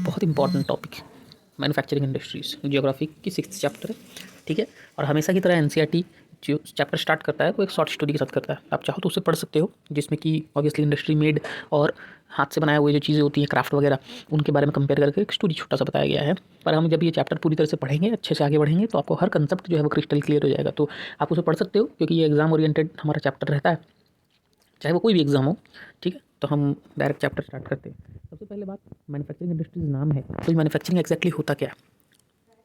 बहुत important topic manufacturing industries, geography की 6th chapter है, ठीक है। और हमेशा की तरह एनसीईआरटी जो चैप्टर स्टार्ट करता है वो एक शॉर्ट स्टोरी के साथ करता है। आप चाहो तो उसे पढ़ सकते हो, जिसमें कि ऑब्वियसली इंडस्ट्री मेड और हाथ से बनाए हुए जो चीज़ें होती हैं क्राफ्ट वगैरह, उनके बारे में कंपेयर करके एक स्टोरी छोटा सा बताया गया है। पर हम जब ये चैप्टर पूरी तरह से पढ़ेंगे, अच्छे से आगे बढ़ेंगे, तो आपको हर कंसेप्ट जो है वो क्रिस्टल क्लियर हो जाएगा। तो आप उसे पढ़ सकते हो, क्योंकि ये एग्जाम ओरिएंटेड हमारा चैप्टर रहता है, चाहे वो कोई भी एग्जाम हो, ठीक है। तो हम डायरेक्ट चैप्टर स्टार्ट करते हैं। सबसे पहले बात, मैन्युफैक्चरिंग इंडस्ट्रीज नाम है, तो मैन्युफैक्चरिंग एक्जैक्टली होता क्या है,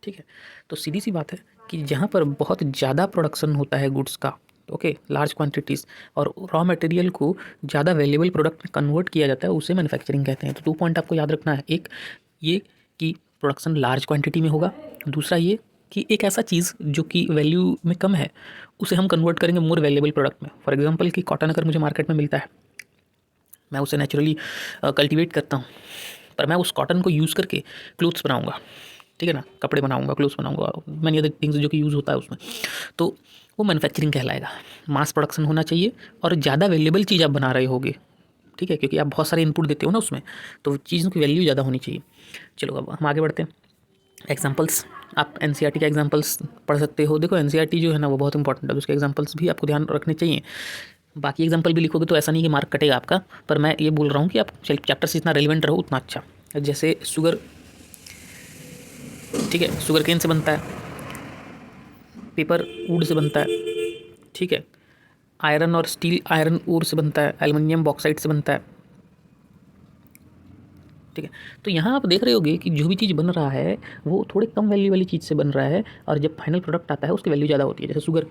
ठीक है। तो सीधी सी बात है कि जहाँ पर बहुत ज़्यादा प्रोडक्शन होता है गुड्स का, ओके, लार्ज क्वांटिटीज़, और रॉ मटेरियल को ज़्यादा वैल्यूएबल प्रोडक्ट में कन्वर्ट किया जाता है, उसे मैन्युफैक्चरिंग कहते हैं। तो 2 पॉइंट आपको याद रखना है। एक ये कि प्रोडक्शन लार्ज क्वांटिटी में होगा, दूसरा ये कि एक ऐसा चीज़ जो कि वैल्यू में कम है, उसे हम कन्वर्ट करेंगे मोर वैल्यूएबल प्रोडक्ट में। फॉर एग्जांपल कि कॉटन अगर मुझे मार्केट में मिलता है, मैं उसे नेचुरली कल्टीवेट करता हूँ, पर मैं उस कॉटन को यूज़ करके क्लोथ्स बनाऊँगा, ठीक है ना, कपड़े बनाऊँगा, क्लोथ्स बनाऊँगा, मैनी अदर थिंग्स जो कि यूज़ होता है उसमें, तो वो मैन्युफैक्चरिंग कहलाएगा। मास प्रोडक्शन होना चाहिए और ज़्यादा वैल्यूएबल चीज़ आप बना रहे होगे, ठीक है, क्योंकि आप बहुत सारे इनपुट देते हो ना उसमें, तो चीज़ों की वैल्यू ज़्यादा होनी चाहिए। चलो अब हम आगे बढ़ते हैं। एग्जाम्पल्स, आप एनसीईआरटी के एग्जाम्पल्स पढ़ सकते हो। देखो एनसीईआरटी जो है ना वो बहुत इंपॉर्टेंट है, उसके एग्जाम्पल्स भी आपको ध्यान रखने चाहिए। बाकी एग्जाम्पल भी लिखोगे तो ऐसा नहीं कि मार्क कटेगा आपका, पर मैं ये बोल रहा हूँ कि आप चैप्टर से जितना रेलिवेंट रहो उतना अच्छा। जैसे शुगर, ठीक है, शुगर केन से बनता है, पेपर वुड से बनता है, ठीक है, आयरन और स्टील आयरन ओर से बनता है, एल्युमिनियम बॉक्साइट से बनता है, ठीक है। तो यहाँ आप देख रहे होगे कि जो भी चीज़ बन रहा है वो थोड़े कम वैल्यू वाली चीज़ से बन रहा है, और जब फाइनल प्रोडक्ट आता है उसकी वैल्यू ज़्यादा होती है। जैसे शुगर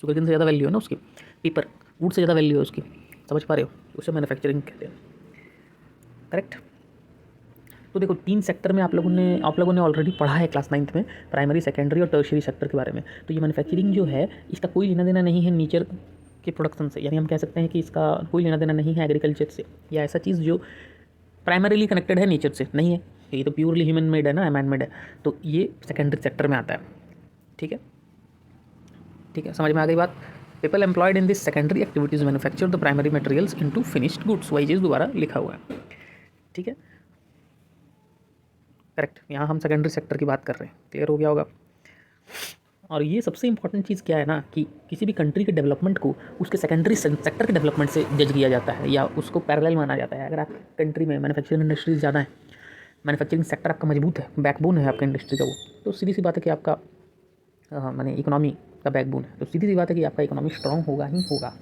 केन से ज़्यादा वैल्यू है ना उसकी, पेपर वुड से ज़्यादा वैल्यू है उसकी, समझ पा रहे हो, उसे मैन्युफैक्चरिंग कहते हैं, करेक्ट। तो देखो 3 सेक्टर में आप लोगों ने ऑलरेडी पढ़ा है क्लास 9th में, प्राइमरी, सेकेंडरी और टर्शियरी सेक्टर के बारे में। तो ये मैन्युफैक्चरिंग जो है इसका कोई लेना देना नहीं है नेचर के प्रोडक्शन से, यानी हम कह सकते हैं कि इसका कोई लेना देना नहीं है एग्रीकल्चर से, या ऐसा चीज़ जो प्राइमरीली कनेक्टेड है नेचर से नहीं है। ये तो प्योरली ह्यूमन मेड है ना, मैन मेड है, तो ये सेकेंडरी सेक्टर में आता है, ठीक है, ठीक है, समझ में आ गई बात। People employed in this secondary activities manufacture the primary materials into finished goods, वही चीज़ दोबारा लिखा हुआ है, ठीक है, करेक्ट। यहाँ हम सेकेंडरी सेक्टर की बात कर रहे हैं, क्लियर हो गया होगा। और ये सबसे इंपॉर्टेंट चीज़ क्या है ना, कि किसी भी कंट्री के डेवलपमेंट को उसके सेकेंडरी सेक्टर के डेवलपमेंट से जज किया जाता है, या उसको पैरेलल माना जाता है। अगर आप कंट्री में मैन्युफैक्चरिंग इंडस्ट्रीज ज़्यादा है, मैन्युफैक्चरिंग सेक्टर आपका मजबूत है, बैकबोन है आपका इंडस्ट्री का, वो तो सीधी सी बात है कि आपका माने इकोनॉमी का बैकबोन है, तो सीधी सी बात है कि आपका इकोनॉमी स्ट्रांग होगा ही होगा,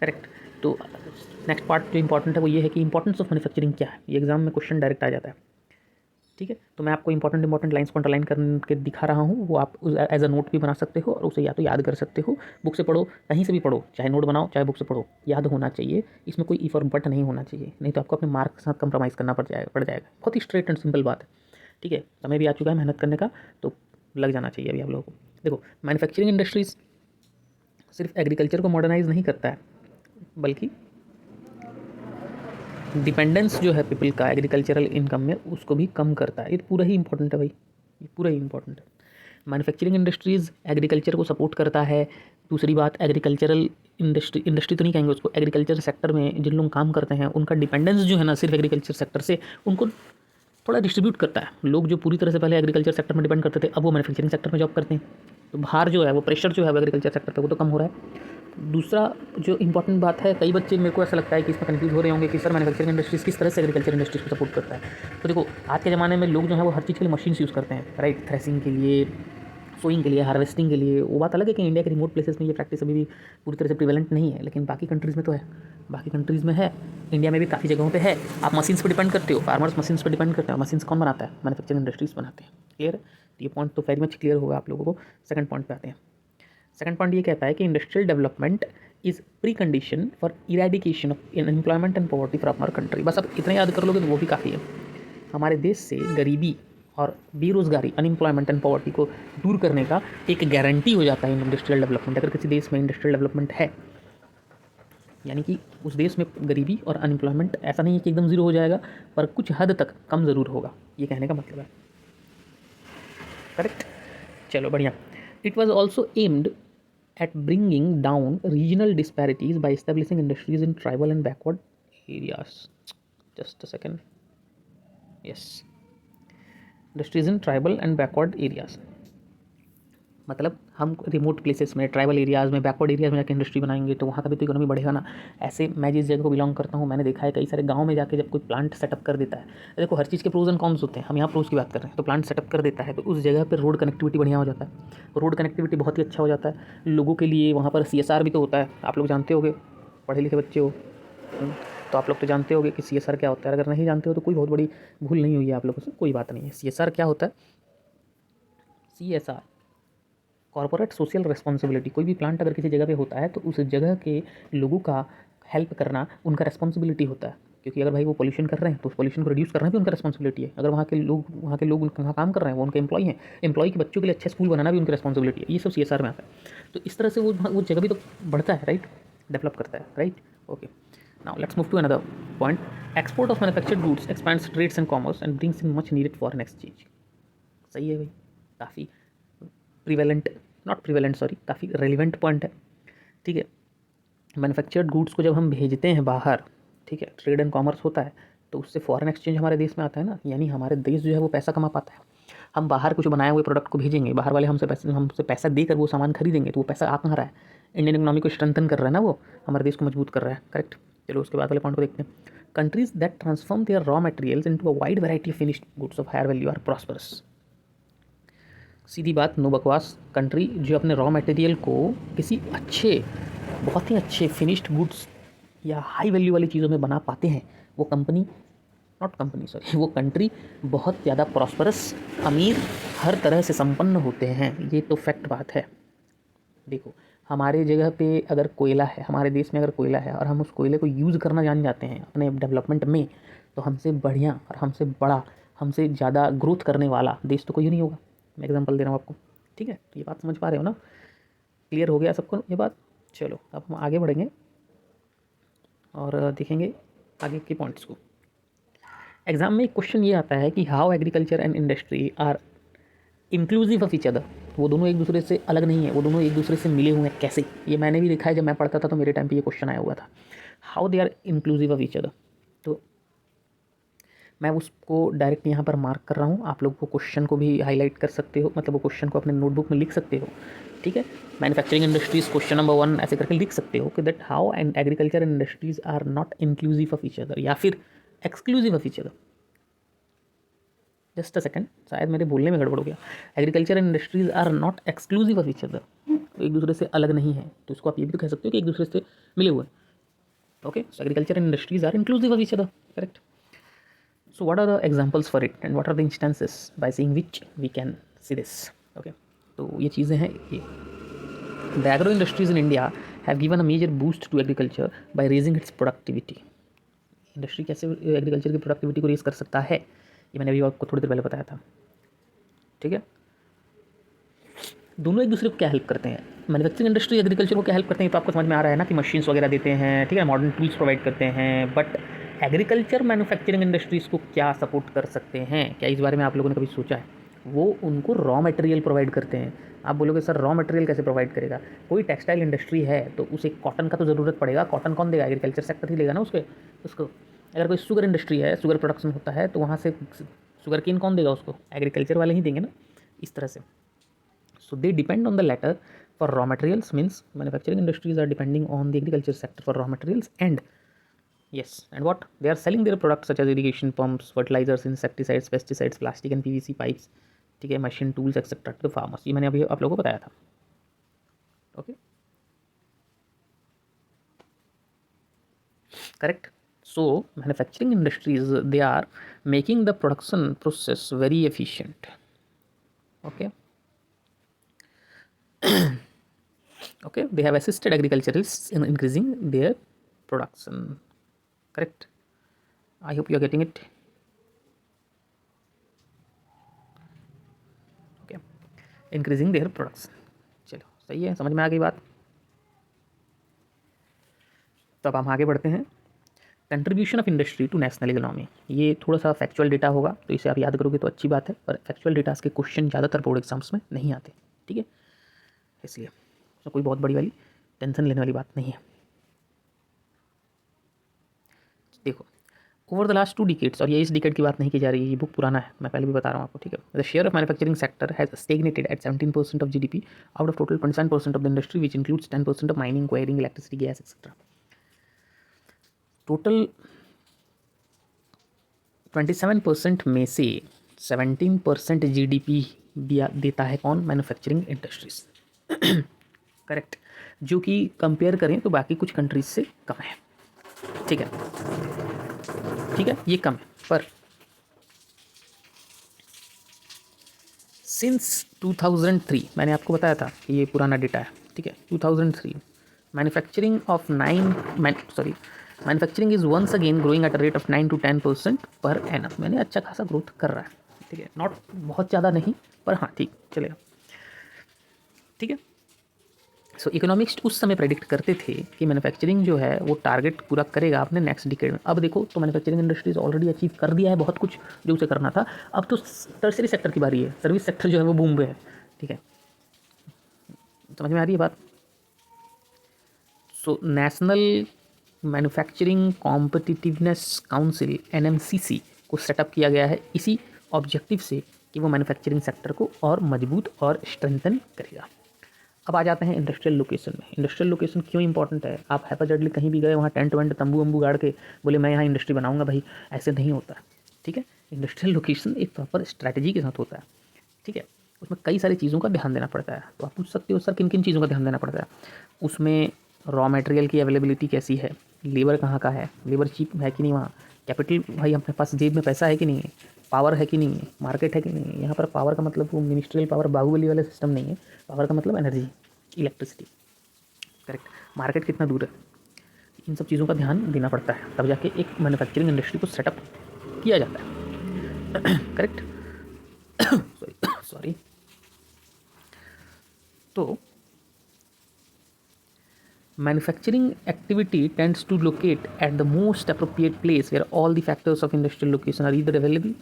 करेक्ट। तो नेक्स्ट पार्ट जो इंपॉर्टेंट है वो ये है कि इंपॉर्टेंस ऑफ मैन्युफैक्चरिंग क्या है। ये एग्जाम में क्वेश्चन डायरेक्ट आ जाता है, ठीक है। तो मैं आपको इंपॉर्टेंट लाइंस को अंडरलाइन करके दिखा रहा हूँ, वो आप एज अ नोट भी बना सकते हो, और उसे या तो याद कर सकते हो, बुक से पढ़ो, कहीं से भी पढ़ो, चाहे नोट बनाओ चाहे बुक से पढ़ो, याद होना चाहिए। इसमें कोई इफ और बट नहीं होना चाहिए, नहीं तो आपको अपने मार्क के साथ कंप्रोमाइज़ करना पड़ जाएगा। बहुत ही स्ट्रेट एंड सिंपल बात है, ठीक है। समय भी आ चुका है मेहनत करने का, तो लग जाना चाहिए अभी आप लोगों को। देखो मैन्युफैक्चरिंग इंडस्ट्रीज सिर्फ एग्रीकल्चर को मॉडर्नाइज नहीं करता है, बल्कि डिपेंडेंस जो है पीपल का एग्रीकल्चरल इनकम में, उसको भी कम करता है। ये पूरा ही इंपॉर्टेंट है भाई, ये पूरा ही इंपॉर्टेंट है। मैन्युफैक्चरिंग इंडस्ट्रीज़ एग्रीकल्चर को सपोर्ट करता है। दूसरी बात, एग्रीकल्चरल इंडस्ट्री तो नहीं कहेंगे उसको, एग्रीकल्चर सेक्टर में जिन लोग काम करते हैं उनका डिपेंडेंस जो है ना सिर्फ एग्रीकल्चर सेक्टर से, उनको थोड़ा डिस्ट्रीब्यूट करता है। लोग जो पूरी तरह से पहले एग्रीकल्चर सेक्टर में डिपेंड करते थे, अब वो मैन्युफैक्चरिंग सेक्टर में जॉब करते हैं, तो बाहर जो है वो प्रेशर जो है वो एग्रीकल्चर सेक्टर पे वो तो कम हो रहा है। दूसरा जो इंपॉर्टेंट बात है, कई बच्चे मेरे को ऐसा लगता है कि इसमें कंफ्यूज हो रहे होंगे कि सर मैन्युफैक्चरिंग इंडस्ट्रीज़ किस तरह से एग्रीकल्चर इंडस्ट्रीज़ को सपोर्ट करता है। तो देखो आज के ज़माने में लोग जो है वो हर चीज़ के लिए मशीन्स यूज़ करते हैं, राइट, थ्रेसिंग के लिए, सोइंग के लिए, हार्वेस्टिंग के लिए। वो बात अलग है कि इंडिया के रिमोट प्लेसेस में ये प्रैक्टिस अभी भी पूरी तरह से प्रिवेलेंट नहीं है, लेकिन बाकी कंट्रीज़ में तो है, बाकी कंट्रीज़ में है, इंडिया में भी काफ़ी जगहों पे है। आप मशीन्स पे डिपेंड करते हो, फार्मर्स मशीन्स पे डिपेंड करते हैं, मशीन्स कौन बनाता है, मैन्युफैक्चरिंग इंडस्ट्रीज़ बनाते हैं, क्लियर है। तो ये पॉइंट तो वेरी मच क्लियर होगा आप लोगों को। सेकंड पॉइंट पे आते हैं। सेकंड पॉइंट ये कहता है कि industrial development is precondition for eradication of unemployment and poverty from our country. बस आप इतना याद कर लोगे तो वो भी काफ़ी है। हमारे देश से गरीबी और बेरोज़गारी, अनएम्प्लॉयमेंट एंड पॉवर्टी को दूर करने का एक गारंटी हो जाता है इंडस्ट्रियल डेवलपमेंट। अगर किसी देश में इंडस्ट्रियल डेवलपमेंट है, यानी कि उस देश में गरीबी और अनएम्प्लॉयमेंट ऐसा नहीं है कि एकदम ज़ीरो हो जाएगा, पर कुछ हद तक कम ज़रूर होगा, ये कहने का मतलब है, करेक्ट। चलो बढ़िया। It was also aimed at bringing down regional disparities by establishing industries in tribal and backward areas. Just a second. Yes. Industries in tribal and backward areas, मतलब हम रिमोट प्लेसेस में, ट्राइबल एरियाज़ में, backward areas में जाके industry बनाएंगे तो वहाँ का भी तो इकोनॉमी बढ़ेगा ना। ऐसे मैं जिस जगह को बिलोंग करता हूँ, मैंने देखा है कई सारे गाँव में जाके जब कोई प्लांट सेटअप कर देता है, देखो हर चीज़ के प्रोज एंड कॉन्स होते हैं, हम यहाँ प्रोज की बात कर रहे हैं, तो प्लांट सेटअप कर देता है तो उस जगह पर रोड कनेक्टिविटी बढ़िया हो जाता है, रोड कनेक्टिविटी बहुत ही अच्छा हो जाता है लोगों के लिए। वहाँ पर CSR भी तो होता है, आप लोग जानते होंगे, पढ़े लिखे बच्चे हो तो आप लोग तो जानते होंगे कि CSR क्या होता है। अगर नहीं जानते हो तो कोई बहुत बड़ी भूल नहीं हुई है आप लोगों से, कोई बात नहीं है। CSR क्या होता है? CSR corporate social responsibility. कोई भी प्लांट अगर किसी जगह पे होता है तो उस जगह के लोगों का हेल्प करना उनका रिस्पॉन्सिबिलिटी होता है, क्योंकि अगर भाई वो पोल्यूशन कर रहे हैं तो उस पोल्यूशन को रिड्यूस करना भी उनका रिस्पॉन्सिबिलिटी है। अगर वहाँ के लोग वहाँ काम कर रहे हैं, वो उनके एम्प्लॉय हैं, एम्प्लॉय के बच्चों के लिए अच्छा स्कूल बनाना भी उनकी रिस्पॉन्सिबिलिटी है। ये सब CSR में आता है। तो इस तरह से वो जगह भी तो बढ़ता है, राइट, डेवलप करता है, right. Okay, now let's move to another point. Export of manufactured goods expands trades and commerce and brings in much needed foreign exchange. सही है भाई, काफ़ी प्रिवेलेंट, नॉट प्रिवेलेंट सॉरी, काफ़ी रेलिवेंट पॉइंट है, ठीक है। मैन्युफैक्चर्ड गुड्स को जब हम भेजते हैं बाहर, ठीक है, ट्रेड एंड कॉमर्स होता है तो उससे फॉरेन एक्सचेंज हमारे देश में आता है ना, यानी हमारे देश जो है वो पैसा कमा पाता है। हम बाहर कुछ बनाए हुए प्रोडक्ट को भेजेंगे, बाहर वाले हमसे पैसा देकर वो सामान खरीदेंगे, तो वो पैसा आ कहाँ रहा है? इंडियन इकोनॉमी को स्ट्रेंथन कर रहा है ना, वो हमारे देश को मजबूत कर रहा है, करेक्ट। चलो उसके बाद वाले पॉइंट को देखते हैं। Countries that transform their raw materials into a wide variety of finished goods of higher value are prosperous. सीधी बात, नो बकवास। कंट्री जो अपने रॉ मटेरियल को किसी अच्छे, बहुत ही अच्छे फिनिश्ड गुड्स या हाई वैल्यू वाली चीज़ों में बना पाते हैं, वो कंपनी, नॉट कंपनी सॉरी, वो कंट्री बहुत ज़्यादा प्रॉस्परस, अमीर, हर तरह से संपन्न होते हैं। ये तो फैक्ट बात है। देखो हमारे जगह पे अगर कोयला है, हमारे देश में अगर कोयला है और हम उस कोयले को यूज़ करना जान जाते हैं अपने डेवलपमेंट में, तो हमसे बढ़िया और हमसे बड़ा, हमसे ज़्यादा ग्रोथ करने वाला देश तो कोई नहीं होगा। मैं एग्जांपल दे रहा हूँ आपको, ठीक है। तो ये बात समझ पा रहे हो ना? क्लियर हो गया सबको ये बात? चलो अब हम आगे बढ़ेंगे और देखेंगे आगे के पॉइंट्स को। एग्जाम में एक क्वेश्चन ये आता है कि how agriculture and industry are inclusive of each other. वो दोनों एक दूसरे से अलग नहीं है, वो दोनों एक दूसरे से मिले हुए हैं। कैसे? ये मैंने भी देखा है, जब मैं पढ़ता था तो मेरे टाइम पे ये क्वेश्चन आया हुआ था, how they are inclusive of each other. तो मैं उसको डायरेक्ट यहाँ पर मार्क कर रहा हूँ, आप लोग वो क्वेश्चन को भी हाईलाइट कर सकते हो, मतलब वो क्वेश्चन को अपने नोटबुक में लिख सकते हो, ठीक है। मैन्युफैक्चरिंग इंडस्ट्रीज क्वेश्चन नंबर 1 ऐसे करके लिख सकते हो कि that how and agriculture industries are not inclusive of each other, या फिर exclusive of each other. Just a second, शायद मेरे बोलने में गड़बड़ हो गया। Agriculture and industries are not exclusive of each other, एक दूसरे से अलग नहीं है, तो इसको आप ये भी तो कह सकते हो कि एक दूसरे से मिले हुए। Okay, so agriculture and industries are inclusive of each other, correct. So what are the examples for it and what are the instances by seeing which we can see this? Okay, तो ये चीज़ें हैं ये। The agro industries in India have given a major boost to agriculture by raising its productivity. Industry कैसे agriculture की productivity को raise कर सकता है, ये मैंने अभी आपको थोड़ी देर पहले बताया था, ठीक है। दोनों एक दूसरे को क्या हेल्प करते हैं? मैन्युफैक्चरिंग इंडस्ट्री एग्रीकल्चर को क्या हेल्प करते हैं, तो आपको समझ में आ रहा है ना कि मशीन्स वगैरह देते हैं, ठीक है, मॉडर्न टूल्स प्रोवाइड करते हैं। बट एग्रीकल्चर मैन्युफैक्चरिंग इंडस्ट्रीज़ को क्या सपोर्ट कर सकते हैं? क्या इस बारे में आप लोगों ने कभी सोचा है? वो उनको रॉ मटेरियल प्रोवाइड करते हैं। आप बोलोगे सर रॉ मटेरियल कैसे प्रोवाइड करेगा? कोई टेक्सटाइल इंडस्ट्री है तो उसे कॉटन का तो ज़रूरत पड़ेगा, कॉटन कौन देगा? एग्रीकल्चर सेक्टर ही देगा ना उसको। अगर कोई शुगर इंडस्ट्री है, शुगर प्रोडक्शन होता है, तो वहाँ से शुगर केन कौन देगा उसको? एग्रीकल्चर वाले ही देंगे ना, इस तरह से। So they depend on the latter for raw materials, means manufacturing industries are depending on the agriculture sector for raw materials, and yes, and what they are selling their products such as irrigation pumps, fertilizers, insecticides, pesticides, plastic and PVC pipes, ठीक है, machine tools etc. to the farmers। ये मैंने अभी आप लोगों को बताया था, okay, correct. So manufacturing industries, they are making the production process very efficient, okay. Okay, they have assisted agriculturalists in increasing their production, correct। I hope you are getting it, okay, increasing their products। चलो सही है, समझ में आ गई बात। तो अब हम आगे बढ़ते हैं। Contribution of industry to national economy, ये थोड़ा सा फैक्चुअल डेटा होगा, तो इसे आप याद करोगे तो अच्छी बात है, पर फैक्चुअल डेटा के क्वेश्चन ज़्यादातर बोर्ड एग्जाम्स में नहीं आते, ठीक है, इसलिए तो कोई बहुत बड़ी वाली टेंशन लेने वाली बात नहीं है। देखो, ओवर द लास्ट 2 डिकेड्स, और ये इस डिकेड की बात नहीं की जा रही है, ये बुक पुराना है, मैं पहले भी बता रहा हूँ आपको, ठीक है। The share of manufacturing sector has stagnated at 17% of GDP out of total 27% of the industry which includes 10% of mining, quarrying, electricity, gas etcetera. Total 27% में से 17% जीडीपी देता है कौन? Manufacturing industries. करेक्ट, जो कि कंपेयर करें तो बाकी कुछ कंट्रीज से कम है, ठीक है, ठीक है, ये कम है। पर सिंस 2003, मैंने आपको बताया था कि ये पुराना डेटा है, ठीक है, 2003 manufacturing of manufacturing is once again growing at a rate of 9 to 10% per annum. मैंने अच्छा खासा ग्रोथ कर रहा है, ठीक है, नॉट बहुत ज़्यादा नहीं, पर हाँ ठीक चलेगा, ठीक है। सो इकोनॉमिक्स उस समय प्रेडिक्ट करते थे कि मैन्युफैक्चरिंग जो है वो टारगेट पूरा करेगा अपने नेक्स्ट डिकेड में। अब देखो तो मैन्युफैक्चरिंग इंडस्ट्रीज ऑलरेडी अचीव कर दिया है बहुत कुछ जो उसे करना था। अब तो टर्शरी सेक्टर की बारी है, सर्विस सेक्टर जो है वो बूम पे है, ठीक है, समझ में आ रही है बात। So national manufacturing competitiveness council NMCC को सेटअप किया गया है इसी ऑब्जेक्टिव से कि वो मैन्युफैक्चरिंग सेक्टर को और मजबूत और स्ट्रेंथन करेगा। अब आ जाते हैं इंडस्ट्रियल लोकेशन में। इंडस्ट्रियल लोकेशन क्यों इंपॉर्टेंट है? आप हैपाजर्डली कहीं भी गए वहाँ टेंट वेंट तंबू वंबू गाड़ के बोले मैं यहाँ इंडस्ट्री बनाऊंगा, भाई ऐसे नहीं होता है, ठीक है। इंडस्ट्रियल लोकेशन एक प्रॉपर स्ट्रैटेजी के साथ होता है, ठीक है। उसमें कई सारी चीज़ों का ध्यान देना पड़ता है। तो आप पूछ सकते हो सर किन किन चीज़ों का ध्यान देना पड़ता है? उसमें रॉ मटेरियल की अवेलेबिलिटी कैसी है, लेबर कहाँ का है, लेबर चीप है कि नहीं वहाँ, कैपिटल भाई अपने पास जेब में पैसा है कि नहीं है, पावर है कि नहीं है, मार्केट है कि नहीं है। यहाँ पर पावर का मतलब वो मिनिस्ट्रियल पावर बाहुबली वाला सिस्टम नहीं है, पावर का मतलब एनर्जी, इलेक्ट्रिसिटी, करेक्ट। मार्केट कितना दूर है, इन सब चीज़ों का ध्यान देना पड़ता है, तब जाके एक मैन्युफैक्चरिंग इंडस्ट्री को सेटअप किया जाता है, करेक्ट। सॉरी। तो manufacturing activity tends to locate at the most appropriate place where all the factors of industrial location are either available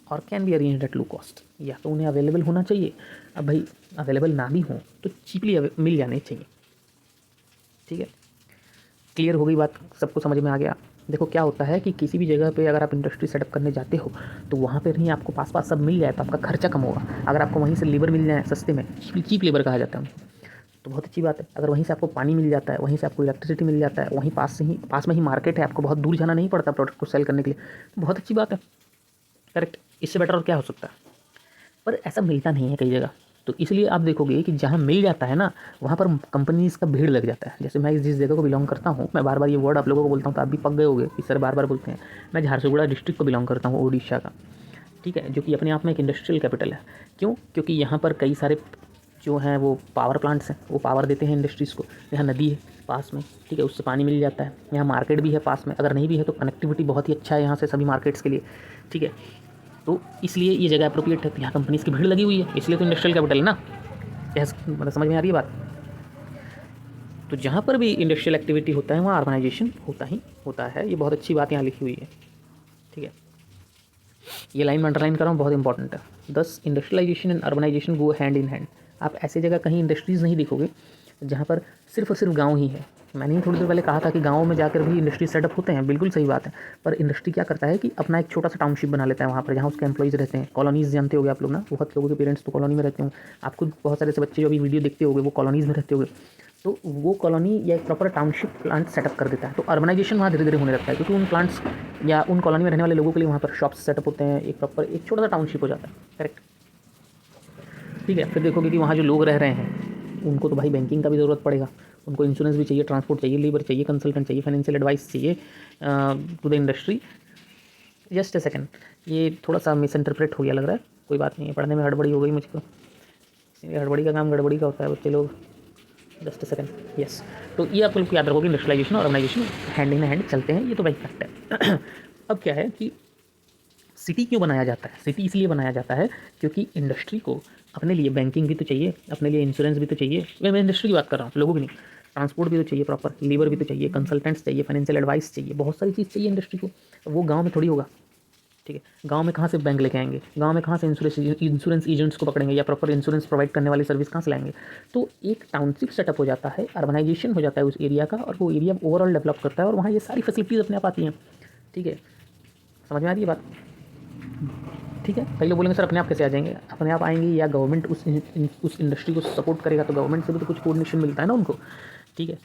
or can be arranged at low cost. या तो उन्हें available होना चाहिए, अब भाई अवेलेबल ना भी हो तो चीपली मिल जाने चाहिए, ठीक है। क्लियर हो गई बात, सबको समझ में आ गया। देखो क्या होता है कि किसी भी जगह पे अगर आप इंडस्ट्री सेटअप करने जाते हो तो वहाँ पे नहीं आपको पास पास सब मिल जाए तो आपका खर्चा कम होगा। अगर आपको वहीं से लेबर मिल जाए सस्ते में, चीप लेबर कहा जाता है तो बहुत अच्छी बात है। अगर वहीं से आपको पानी मिल जाता है, वहीं से आपको इलेक्ट्रिसिटी मिल जाता है, वहीं पास में ही मार्केट है, आपको बहुत दूर जाना नहीं पड़ता प्रोडक्ट को सेल करने के लिए, तो बहुत अच्छी बात है, करेक्ट। इससे बेटर और क्या हो सकता है? पर ऐसा मिलता नहीं है कई जगह, तो इसलिए आप देखोगे कि जहाँ मिल जाता है ना वहाँ पर कंपनीज़ का भीड़ लग जाता है। जैसे मैं जिस जगह को बिलोंग करता हूँ, मैं बार बार ये वर्ड आप लोगों को बोलता हूँ तो आप भी पक गए होंगे कि सर बार बार बोलते हैं, मैं झारसुगुड़ा डिस्ट्रिक्ट को बिलोंग करता हूँ, उड़ीसा का, ठीक है, जो कि अपने आप में एक इंडस्ट्रियल कैपिटल है। क्यों? क्योंकि यहाँ पर कई सारे जो हैं वो पावर प्लांट्स हैं, वो पावर देते हैं इंडस्ट्रीज़ को। यहाँ नदी है पास में, ठीक है, उससे पानी मिल जाता है। यहाँ मार्केट भी है पास में, अगर नहीं भी है तो कनेक्टिविटी बहुत ही अच्छा है यहाँ से सभी मार्केट्स के लिए, ठीक है। तो इसलिए ये जगह अप्रोप्रिएट है, यहाँ कंपनीज़ की भीड़ लगी हुई है, इसलिए तो इंडस्ट्रियल कैपिटल है ना। मतलब समझ में आ रही है बात? तो जहाँ पर भी इंडस्ट्रियल एक्टिविटी होता है वहाँ अर्बनाइजेशन होता ही होता है, ये बहुत अच्छी बात यहाँ लिखी हुई है, ठीक है। ये लाइन में अंडरलाइन कर रहा हूँ, बहुत इंपॉर्टेंट है। Thus industrialisation and urbanisation go hand in hand. आप ऐसी जगह कहीं इंडस्ट्रीज़ नहीं देखोगे जहाँ पर सिर्फ और सिर्फ गाँव ही है। मैंने ही थोड़ी देर पहले कहा था कि गाँव में जाकर भी इंडस्ट्री सेटअप होते हैं, बिल्कुल सही बात है। पर इंडस्ट्री क्या करता है कि अपना एक छोटा सा टाउनशिप बना लेता है वहाँ पर, जहाँ उसके एम्प्लॉइज़ रहते हैं। कॉलोनीज़ जानते होगे आप लोग ना, बहुत लोगों के पेरेंट्स तो कॉलोनी में रहते होंगे, आपको बहुत सारे ऐसे बच्चे जो अभी वीडियो देखते होंगे वो कॉलोनीज़ में रहते होंगे। तो वो कॉलोनी या एक प्रॉपर टाउनशिप प्लांट सेटअप कर देता है, तो अर्बनाइजेशन वहाँ धीरे धीरे होने लगता है, क्योंकि उन प्लांट्स या उन कॉलोनी में रहने वाले लोगों के लिए वहाँ पर शॉप्स सेटअप होते हैं, एक प्रॉपर एक छोटा सा टाउनशिप हो जाता है, करेक्ट, ठीक है। फिर देखोगे कि वहाँ जो लोग रह रहे हैं उनको तो भाई बैंकिंग का भी ज़रूरत पड़ेगा, उनको इंश्योरेंस भी चाहिए, ट्रांसपोर्ट चाहिए, लेबर चाहिए, कंसल्टेंट चाहिए, फाइनेंशियल एडवाइस चाहिए to the industry. Just a second, ये थोड़ा सा मिस इंटरप्रेट हो गया लग रहा है, कोई बात नहीं है, पढ़ने में हड़बड़ी हो गई मुझको, हड़बड़ी का काम गड़बड़ी का होता है बच्चे लोग। Just a second, yes. तो ये आप लोग याद रखोगे, इंडस्ट्रियलाइजेशन और ऑर्गेनाइजेशन हैंड इन हैंड चलते हैं, ये तो भाई फैक्ट है। अब क्या है कि सिटी क्यों बनाया जाता है? सिटी इसलिए बनाया जाता है क्योंकि इंडस्ट्री को अपने लिए बैंकिंग भी तो चाहिए, अपने लिए इंश्योरेंस भी तो चाहिए, मैं इंडस्ट्री की बात कर रहा हूँ, लोगों की नहीं। ट्रांसपोर्ट भी तो चाहिए प्रॉपर, लेबर भी तो चाहिए, कंसल्टेंट्स चाहिए, फाइनेंशियल एडवाइस चाहिए, बहुत सारी चीज़ चाहिए इंडस्ट्री को। वो गाँव में थोड़ी होगा, ठीक है। गांव में कहाँ से बैंक लेके आएंगे, गांव में कहाँ से इंश्योरेंस एजेंट्स को पकड़ेंगे या प्रॉपर इंश्योरेंस प्रोवाइड करने वाली सर्विस कहाँ से लाएंगे? तो एक टाउनशिप सेटअप हो जाता है, अर्बनाइजेशन हो जाता है उस एरिया का, और वो एरिया ओवरऑल डेवलप करता है और वहाँ ये सारी फैसिलिटीज़ अपने आप आती हैं, ठीक है। समझ में आ रही है बात? ठीक है, कई लोग बोलेंगे सर अपने आप कैसे आ जाएंगे? अपने आप आएंगे या गवर्नमेंट उस इंडस्ट्री को सपोर्ट करेगा, तो गवर्नमेंट से भी तो कुछ कोऑर्डिनेशन मिलता है ना उनको, ठीक है।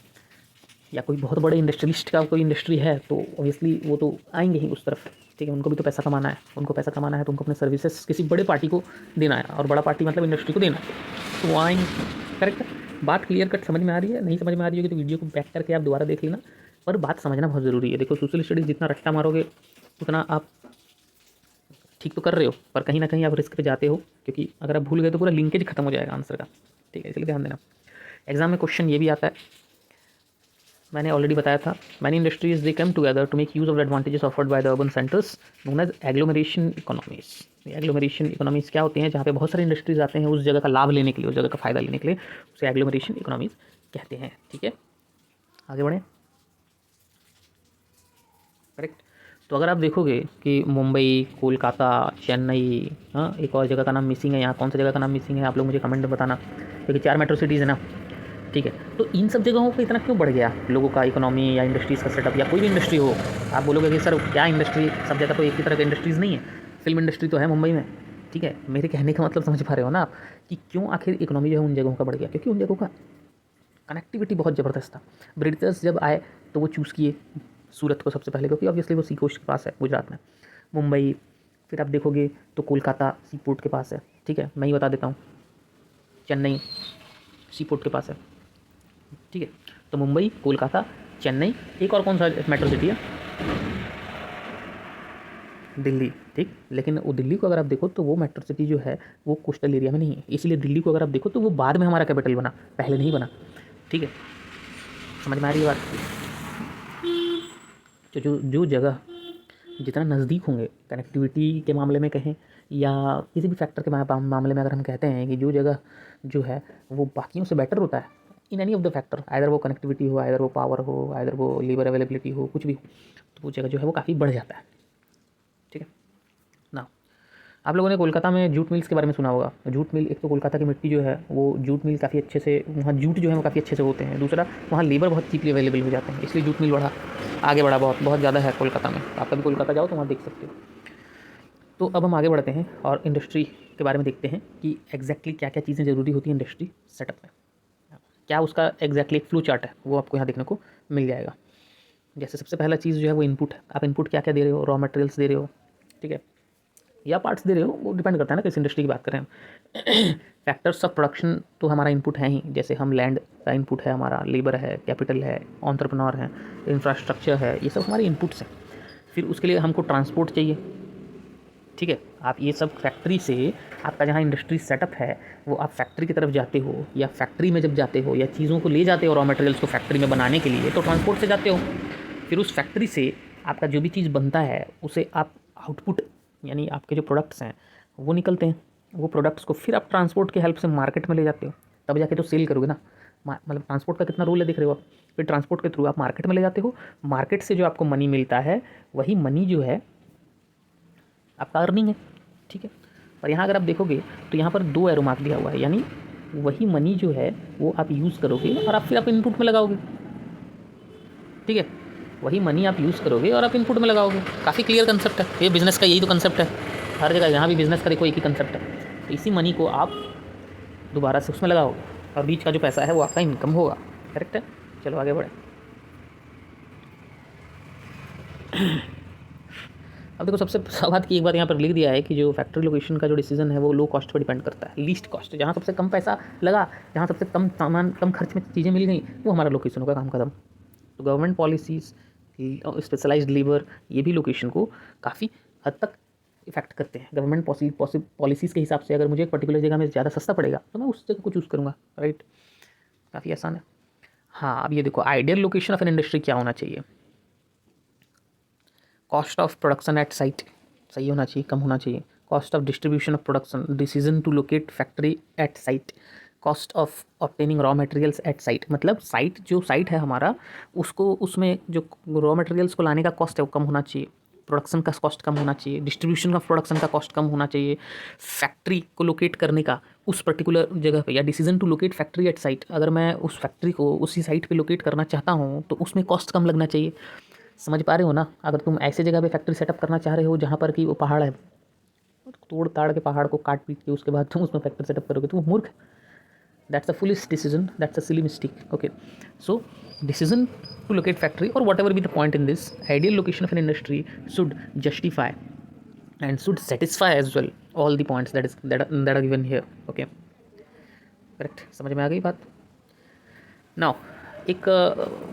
या कोई बहुत बड़े इंडस्ट्रियलिस्ट का कोई इंडस्ट्री है तो ऑब्वियसली वो तो आएंगे ही उस तरफ, ठीक है। उनको भी तो पैसा कमाना है, उनको पैसा कमाना है तो उनको अपने सर्विसेज किसी बड़े पार्टी को देना है, और बड़ा पार्टी मतलब इंडस्ट्री को देना है, तो वो आएंगे। करेक्ट है, बात क्लियर कट समझ में आ रही है? नहीं समझ में आ रही होगी तो वीडियो को बैक करके आप दोबारा देख लेना, पर बात समझना बहुत ज़रूरी है। देखो सोशल स्टडीज़ जितना रट्टा मारोगे उतना आप ठीक तो कर रहे हो, पर कहीं ना कहीं आप रिस्क पे जाते हो, क्योंकि अगर आप भूल गए तो पूरा लिंकेज खत्म हो जाएगा आंसर का, ठीक है। इसलिए ध्यान देना। एग्जाम में क्वेश्चन ये भी आता है, मैंने ऑलरेडी बताया था, many industries they come together to make use of the advantages offered by the urban centres known as agglomeration economies. Agglomeration economies क्या होती हैं? जहाँ पे बहुत सारे इंडस्ट्रीज आते हैं उस जगह का लाभ लेने के लिए, उस जगह का फ़ायदा लेने के लिए, उसे एग्लोमरेशन इकोनॉमीज कहते हैं, ठीक है। आगे बढ़ें। करेक्ट। तो अगर आप देखोगे कि मुंबई, कोलकाता, चेन्नई, हाँ एक और जगह का नाम मिसिंग है यहाँ, कौन सा जगह का नाम मिसिंग है आप लोग मुझे कमेंट में बताना, क्योंकि 4 मेट्रो सिटीज़ है ना, ठीक है। तो इन सब जगहों पे इतना क्यों बढ़ गया लोगों का इकोनॉमी या इंडस्ट्रीज़ का सेटअप, या कोई भी इंडस्ट्री हो? आप बोलोगे कि सर क्या इंडस्ट्री, सब जगह तो एक ही तरह की इंडस्ट्रीज़ नहीं है, फिल्म इंडस्ट्री तो है मुंबई में, ठीक है। मेरे कहने का मतलब समझ पा रहे हो ना आप कि क्यों आखिर इकोनॉमी जो है उन जगहों का बढ़ गया? क्योंकि उन जगहों का कनेक्टिविटी बहुत ज़बरदस्त था। ब्रिटिशर्स जब आए तो वो चूज़ किए सूरत को सबसे पहले, क्योंकि ऑब्वियसली वो सी कोस्ट के पास है गुजरात में। मुंबई, फिर आप देखोगे तो कोलकाता सी पोर्ट के पास है, ठीक है, मैं ही बता देता हूँ, चेन्नई सी पोर्ट के पास है, ठीक है। तो मुंबई, कोलकाता, चेन्नई, एक और कौन सा मेट्रो सिटी है? दिल्ली, ठीक। लेकिन वो दिल्ली को अगर आप देखो तो वो मेट्रो सिटी जो है वो कोस्टल एरिया में नहीं है, इसलिए दिल्ली को अगर आप देखो तो वो बाद में हमारा कैपिटल बना, पहले नहीं बना, ठीक है। समझ में आ रही है बात? तो जो जो जगह जितना नज़दीक होंगे कनेक्टिविटी के मामले में कहें या किसी भी फैक्टर के मामले में, अगर हम कहते हैं कि जो जगह जो है वो बाकियों से बेटर होता है in any of the factor, either वो कनेक्टिविटी हो, आइदर वो पावर हो, आइदर वो लेबर अवेलेबिलिटी हो, कुछ भी हो, तो वो जगह जो है वो काफ़ी बढ़ जाता है, ठीक है ना। आप लोगों ने कोलकाता में जूट मिल्स के बारे में सुना होगा। जूट मिल, एक तो कोलकाता की मिट्टी जो है वो जूट मिल काफ़ी अच्छे से, वहाँ जूट जो है वो काफ़ी अच्छे से होते हैं, दूसरा वहाँ लेबर बहुत चीपली अवेलेबल हो जाते हैं, इसलिए जूट मिल आगे बढ़ा बहुत बहुत ज़्यादा है कोलकाता में। आप कभी कोलकाता जाओ तो वहाँ देख सकते हो। तो अब हम आगे बढ़ते हैं और इंडस्ट्री के बारे में देखते हैं कि एग्जैक्टली क्या क्या चीज़ें ज़रूरी होती हैं इंडस्ट्री सेटअप में, क्या उसका एग्जैक्टली एक फ्लो चार्ट है वो आपको यहाँ देखने को मिल जाएगा। जैसे सबसे पहला चीज़ जो है वो इनपुट है। आप इनपुट क्या क्या दे रहे हो, रॉ मटेरियल्स दे रहे हो, ठीक है, या पार्ट्स दे रहे हो, वो डिपेंड करता है ना किस इंडस्ट्री की बात करें हम। फैक्टर्स ऑफ प्रोडक्शन तो हमारा इनपुट है ही, जैसे हम लैंड का इनपुट है हमारा, लेबर है, कैपिटल है, एंटरप्रेन्योर है, इंफ्रास्ट्रक्चर है, ये सब हमारे इनपुट्स हैं। फिर उसके लिए हमको ट्रांसपोर्ट चाहिए, ठीक है। आप ये सब फैक्ट्री से, आपका जहाँ इंडस्ट्री सेटअप है वो आप फैक्ट्री की तरफ जाते हो, या फैक्ट्री में जब जाते हो या चीज़ों को ले जाते हो रॉ मटेरियल्स को फैक्ट्री में बनाने के लिए, तो ट्रांसपोर्ट से जाते हो। फिर उस फैक्ट्री से आपका जो भी चीज़ बनता है उसे आप आउटपुट, यानी आपके जो प्रोडक्ट्स हैं वो निकलते हैं, वो प्रोडक्ट्स को फिर आप ट्रांसपोर्ट की हेल्प से मार्केट में ले जाते हो, तब जाके तो सेल करोगे ना। मतलब ट्रांसपोर्ट का कितना रोल है देख रहे हो आप। फिर ट्रांसपोर्ट के थ्रू आप मार्केट में ले जाते हो, मार्केट से जो आपको मनी मिलता है वही मनी जो है आपका अर्निंग है, ठीक है। और यहाँ अगर आप देखोगे तो यहाँ पर 2 एरो मार्क दिया हुआ है, यानी वही मनी जो है वो आप यूज़ करोगे और आप फिर आप इनपुट में लगाओगे, ठीक है। वही मनी आप यूज़ करोगे और आप इनपुट में लगाओगे। काफ़ी क्लियर कंसेप्ट है ये, बिज़नेस का यही तो कंसेप्ट है, हर जगह जहाँ भी बिज़नेस का देखो एक ही कंसेप्ट है। तो इसी मनी को आप दोबारा से उसमें लगाओगे और बीच का जो पैसा है वो आपका इनकम होगा, करेक्ट है। चलो आगे बढ़े। अब देखो सबसे बात की एक बात यहाँ पर लिख दिया है कि जो फैक्ट्री लोकेशन का जो डिसीजन है वो लो कॉस्ट पर डिपेंड करता है, लीस्ट कॉस्ट, जहाँ सबसे कम पैसा लगा, जहाँ सबसे कम सामान, कम खर्च में चीज़ें मिल गई, वो हमारा लोकेशन होगा काम खत्म। तो गवर्नमेंट पॉलिसीज़, स्पेशलाइज्ड लेबर, ये भी लोकेशन को काफ़ी हद तक इफेक्ट करते हैं। गवर्नमेंट पॉलिसीज़ के हिसाब से अगर मुझे एक पर्टिकुलर जगह में ज़्यादा सस्ता पड़ेगा तो मैं उस जगह को चूज़ करूँगा, राइट। काफ़ी आसान है। हाँ अब ये देखो, ideal location of an industry क्या होना चाहिए? Cost of production at site सही होना चाहिए, कम होना चाहिए। Cost of distribution of production, decision to locate factory at site, cost of obtaining raw materials at site, मतलब साइट जो साइट है हमारा उसको, उसमें जो रॉ मटेरियल्स को लाने का कॉस्ट है वो कम होना चाहिए, प्रोडक्शन का कॉस्ट कम होना चाहिए, डिस्ट्रीब्यूशन का प्रोडक्शन का कॉस्ट कम होना चाहिए, फैक्ट्री को लोकेट करने का उस पर्टिकुलर जगह पे, या decision to locate factory at site, अगर मैं उस फैक्ट्री को उसी साइट पे लोकेट करना चाहता हूँ तो उसमें कॉस्ट कम लगना चाहिए। समझ पा रहे हो ना? अगर तुम ऐसे जगह पे फैक्ट्री सेटअप करना चाह रहे हो जहाँ पर कि वो पहाड़ है, तोड़ ताड़ के पहाड़ को काट पीट के उसके बाद तुम उसमें फैक्ट्री सेटअप करोगे, तो मूर्ख। That's a foolish decision, that's a silly mistake. Okay, so decision to locate factory or whatever be the point in this, ideal location of an industry should justify and should satisfy as well all the points that are given here. Okay, correct, समझ में आ गई बात। Now एक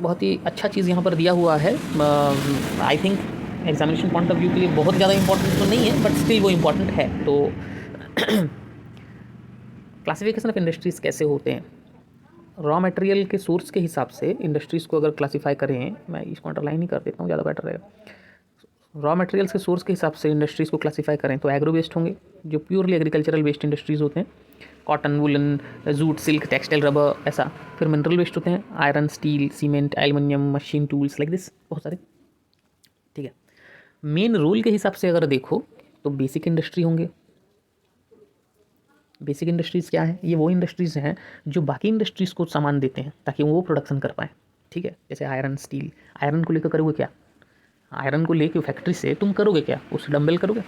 बहुत ही अच्छा चीज़ यहाँ पर दिया हुआ है, I think examination point of view के लिए बहुत ज़्यादा इंपॉर्टेंट तो नहीं है, बट स्टिल वो इम्पॉर्टेंट है। तो क्लासिफिकेशन ऑफ इंडस्ट्रीज़ कैसे होते हैं? रॉ मटेरियल के सोर्स के हिसाब से इंडस्ट्रीज़ को अगर क्लासीफाई करें, मैं इसको अंडरलाइन ही कर देता हूँ, ज़्यादा बेटर रहेगा। रॉ मटेरियल्स के सोर्स के हिसाब से इंडस्ट्रीज़ को क्लासीफाई करें तो एग्रो बेस्ड होंगे, जो प्योरली एग्रीकल्चरल बेस्ड इंडस्ट्रीज़ होते हैं, cotton, woollen, jute, silk, textile, rubber, ऐसा। फिर मिनरल बेस्ड होते हैं, iron, steel, cement, aluminium, machine tools, like this, बहुत सारे। ठीक है, मेन रोल के हिसाब से अगर देखो तो बेसिक इंडस्ट्री होंगे। बेसिक इंडस्ट्रीज़ क्या है? ये वो इंडस्ट्रीज़ हैं जो बाकी इंडस्ट्रीज़ को सामान देते हैं ताकि वो प्रोडक्शन कर पाएँ। ठीक है, जैसे आयरन, स्टील। आयरन को लेकर करोगे क्या? आयरन को लेकर फैक्ट्री से तुम करोगे क्या? उससे डंबल करोगे,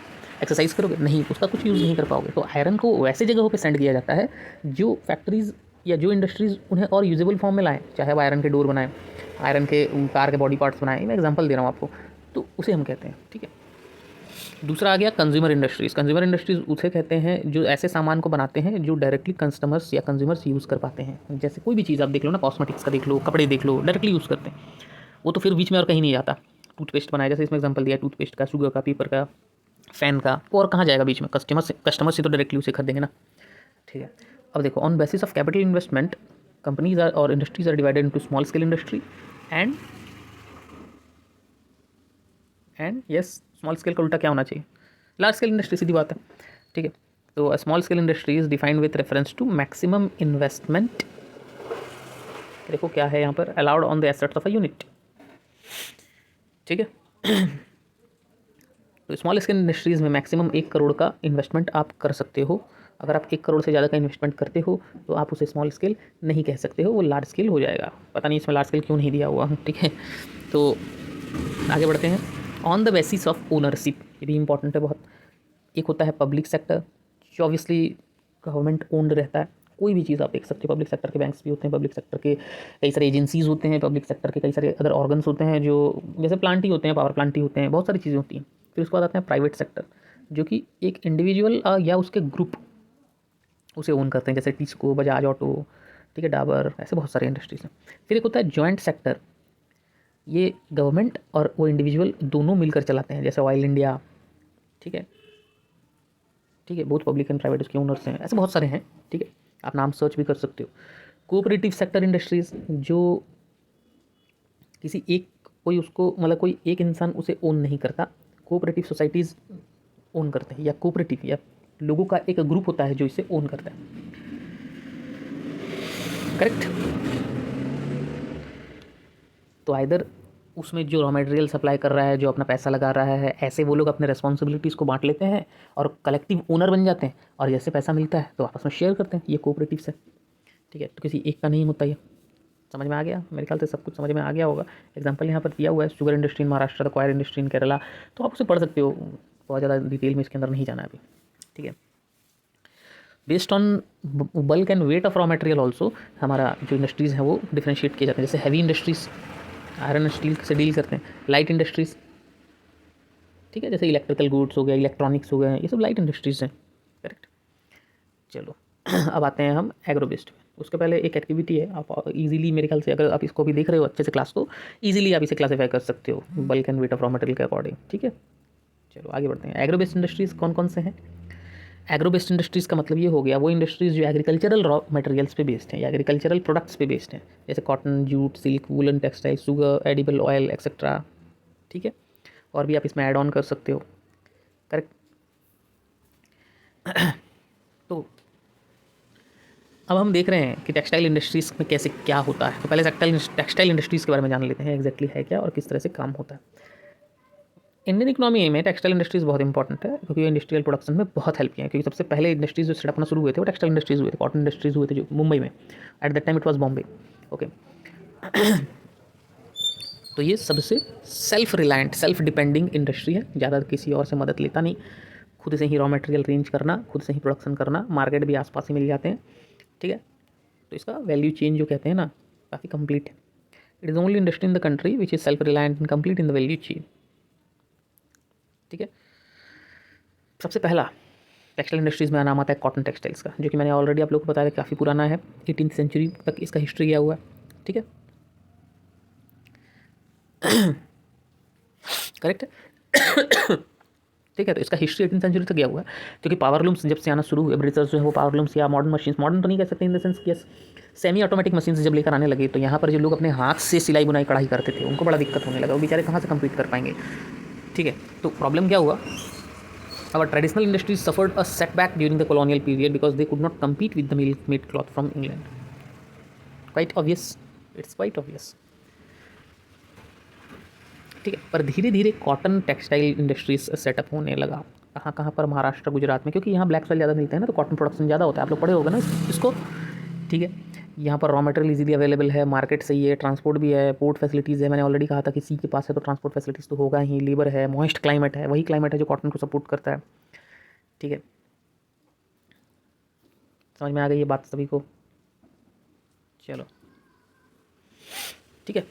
एक्सरसाइज करोगे? नहीं, उसका कुछ यूज़ नहीं कर पाओगे। तो आयरन को वैसे जगहों पे सेंड किया जाता है जो फैक्ट्रीज़ या जो इंडस्ट्रीज़ उन्हें और यूजेबल फॉर्म में लाएँ, चाहे वो आयरन के डोर बनाएं, आयरन के कार के बॉडी पार्ट्स बनाएं, मैं एग्जांपल दे रहा हूँ आपको, तो उसे हम कहते हैं। ठीक है, दूसरा आ गया कंज्यूमर इंडस्ट्रीज़। कंज्यूमर इंडस्ट्रीज़ उसे कहते हैं जो ऐसे सामान को बनाते हैं जो डायरेक्टली कस्टमर्स या कंज्यूमर्स यूज़ कर पाते हैं। जैसे कोई भी चीज़ आप देख लो ना, कॉस्मेटिक्स का देख लो, कपड़े देख लो, डायरेक्टली यूज़ करते हैं वो, तो फिर बीच में और कहीं नहीं जाता। टूथपेस्ट बनाया, जैसे इसमें एग्जांपल दिया टूथपेस्ट का, शुगर का, पेपर का, फ़ैन का, और कहाँ जाएगा बीच में? कस्टमर से तो डायरेक्टली उसे खरीदेंगे ना। ठीक है, अब देखो, on basis of capital investment companies are और industries are divided into small scale industry and yes, small scale का उल्टा क्या होना चाहिए? लार्ज स्केल इंडस्ट्री, सीधी बात है। ठीक है, तो small scale industry is defined with reference to maximum investment. देखो क्या है यहाँ पर, allowed on the assets of a unit. ठीक है, तो स्मॉल स्केल इंडस्ट्रीज़ में मैक्सिमम 1 करोड़ का इन्वेस्टमेंट आप कर सकते हो। अगर आप 1 करोड़ से ज़्यादा का इन्वेस्टमेंट करते हो तो आप उसे स्मॉल स्केल नहीं कह सकते हो, वो लार्ज स्केल हो जाएगा। पता नहीं इसमें लार्ज स्केल क्यों नहीं दिया हुआ। ठीक है, तो आगे बढ़ते हैं। On the basis of ownership, ये भी इंपॉर्टेंट है बहुत। एक होता है पब्लिक सेक्टर, जो ऑब्वियसली गवर्नमेंट ओन्ड रहता है। कोई भी चीज़ आप देख सकते हो, पब्लिक सेक्टर के बैंक्स भी होते हैं, पब्लिक सेक्टर के कई सारे एजेंसीज़ होते हैं, पब्लिक सेक्टर के कई सारे अदर ऑर्गन्स होते हैं, जो जैसे प्लांट ही होते हैं, पावर प्लांट ही होते हैं, बहुत सारी चीज़ें होती हैं। फिर उसके बाद आते हैं प्राइवेट सेक्टर, जो कि एक इंडिविजुअल या उसके ग्रुप उसे ओन करते हैं, जैसे टिस्को, बजाज ऑटो, ठीक है, डाबर, ऐसे बहुत सारे इंडस्ट्रीज हैं। फिर एक होता है जॉइंट सेक्टर, ये गवर्नमेंट और वो इंडिविजुअल दोनों मिलकर चलाते हैं, जैसे ऑयल इंडिया। ठीक है, ठीक है, बहुत पब्लिक एंड प्राइवेट उसके ओनर्स हैं, ऐसे बहुत सारे हैं। ठीक है, आप नाम सर्च भी कर सकते हो। कोऑपरेटिव सेक्टर इंडस्ट्रीज, जो किसी एक कोई उसको मतलब कोई एक इंसान उसे ओन नहीं करता, कोऑपरेटिव सोसाइटीज़ ओन करते हैं, या कोऑपरेटिव या लोगों का एक ग्रुप होता है जो इसे ओन करता है। करेक्ट, तो आइदर उसमें जो रॉ मटेरियल सप्लाई कर रहा है, जो अपना पैसा लगा रहा है, ऐसे वो लोग अपने रिस्पॉन्सिबिलिटीज़ को बांट लेते हैं और कलेक्टिव ओनर बन जाते हैं, और जैसे पैसा मिलता है तो आपस में शेयर करते हैं, ये कोऑपरेटिव से। ठीक है, तो किसी एक का नहीं होता। ये समझ में आ गया? मेरे ख्याल से सब कुछ समझ में आ गया होगा। एग्जांपल यहाँ पर दिया हुआ है, sugar industry in Maharashtra, the coir industry in Kerala, तो आप उसे पढ़ सकते हो, बहुत ज़्यादा डिटेल में इसके अंदर नहीं जाना अभी। ठीक है, based on bulk and weight of raw material also हमारा जो इंडस्ट्रीज़ हैं वो डिफ्रेंशिएट किए जाते हैं। जैसे हैवी इंडस्ट्रीज़ आयरन स्टील से डील करते हैं, लाइट इंडस्ट्रीज़, ठीक है, जैसे इलेक्ट्रिकल गुड्स हो गया, इलेक्ट्रॉनिक्स हो गए, ये सब लाइट इंडस्ट्रीज़ हैं। करेक्ट, चलो अब आते हैं हम एग्रो बेस्ड में। उसके पहले एक एक्टिविटी है, आप इजीली मेरे ख्याल से अगर आप इसको भी देख रहे हो अच्छे से क्लास को, इजीली आप इसे क्लासीफाई कर सकते हो bulk and weight of raw material के अकॉर्डिंग। ठीक है, चलो आगे बढ़ते हैं। एग्रो बेस्ड इंडस्ट्रीज़ कौन कौन से हैं? एग्रो बेस्ड इंडस्ट्रीज़ का मतलब ये हो गया वो इंडस्ट्रीज़ जो एग्रीकल्चरल रॉ मटेरियल्स पे बेस्ड हैं या एग्रीकल्चरल प्रोडक्ट्स पे बेस्ड हैं, जैसे cotton, jute, silk, woollen, textile, sugar, edible oil, etcetera. ठीक है, और भी आप इसमें ऐड ऑन कर सकते हो। करेक्ट, तो अब हम देख रहे हैं कि टेक्सटाइल इंडस्ट्रीज़ में कैसे क्या होता है। तो पहले टेक्सटाइल इंडस्ट्रीज़ के बारे में जान लेते हैं, एग्जैक्टली है क्या और किस तरह से काम होता है। इंडियन इकोनॉमी में टेक्सटाइल इंडस्ट्रीज़ बहुत इंपॉर्टेंट है, क्योंकि इंडस्ट्रियल प्रोडक्शन में बहुत हेल्प किया है। क्योंकि सबसे पहले इंडस्ट्रीज जो सेटअप होना शुरू हुए थे वो टेक्सटाइल इंडस्ट्रीज़ हुए थे, कॉटन इंडस्ट्रीज़ हुए थे जो मुंबई में। At that time it was Bombay. Okay, तो ये सबसे self reliant, self depending industry है, ज़्यादा किसी और से मदद लेता नहीं, खुद से ही रॉ मटेरियल रेंज करना, खुद से ही प्रोडक्शन करना, मार्केट भी आसपास ही मिल जाते हैं, ठीक है। तो इसका वैल्यू चेन जो कहते हैं ना, काफ़ी कंप्लीट है। It is only industry in the country which is self reliant and complete in the value chain, ठीक है। सबसे पहला टेक्सटाइल इंडस्ट्रीज़ में नाम आता है कॉटन टेक्सटाइल्स का, जो कि मैंने ऑलरेडी आप लोगों को बताया काफ़ी पुराना है, 18th सेंचुरी तक इसका हिस्ट्री गया हुआ है, ठीक है, करेक्ट है। ठीक है, तो इसका हिस्ट्री 18th सेंचुरी तक गया हुआ है, क्योंकि पावर लूम्स जब से आना शुरू हुए, ब्रिटिशर्स जो है वो पावर लूम्स या मॉडर्न मशीन्स, मॉडर्न तो नहीं कह सकते इन द सेंस कि सेमी ऑटोमेटिक मशीन जब लेकर आने लगे, तो यहाँ पर जो लोग अपने हाथ से सिलाई बुनाई कढ़ाई करते थे उनको बड़ा दिक्कत होने लगा, वो बेचारे कहाँ से कम्पीट कर पाएंगे, ठीक है। तो प्रॉब्लम क्या हुआ, our traditional industries suffered a setback during the colonial period because they could not compete with the milk-made cloth from England. Quite obvious, it's quite obvious. ठीक है, पर धीरे धीरे कॉटन टेक्सटाइल इंडस्ट्रीज सेटअप होने लगा, कहाँ कहाँ पर, महाराष्ट्र गुजरात में, क्योंकि यहाँ ब्लैक सॉइल ज़्यादा मिलते हैं ना, तो कॉटन प्रोडक्शन ज़्यादा होता है, आप लोग पढ़े होगा ना इसको, ठीक है। यहाँ पर रॉ मटेरियल इजीली अवेलेबल है, मार्केट सही है, ट्रांसपोर्ट भी है, पोर्ट फैसिलिटीज़ है, मैंने ऑलरेडी कहा था कि सी के पास है तो ट्रांसपोर्ट फैसिलिटीज़ तो होगा ही, लेबर है, मॉइस्ट क्लाइमेट है, वही क्लाइमेट है जो कॉटन को सपोर्ट करता है, ठीक है। समझ में आ गई ये बात सभी को, चलो ठीक है।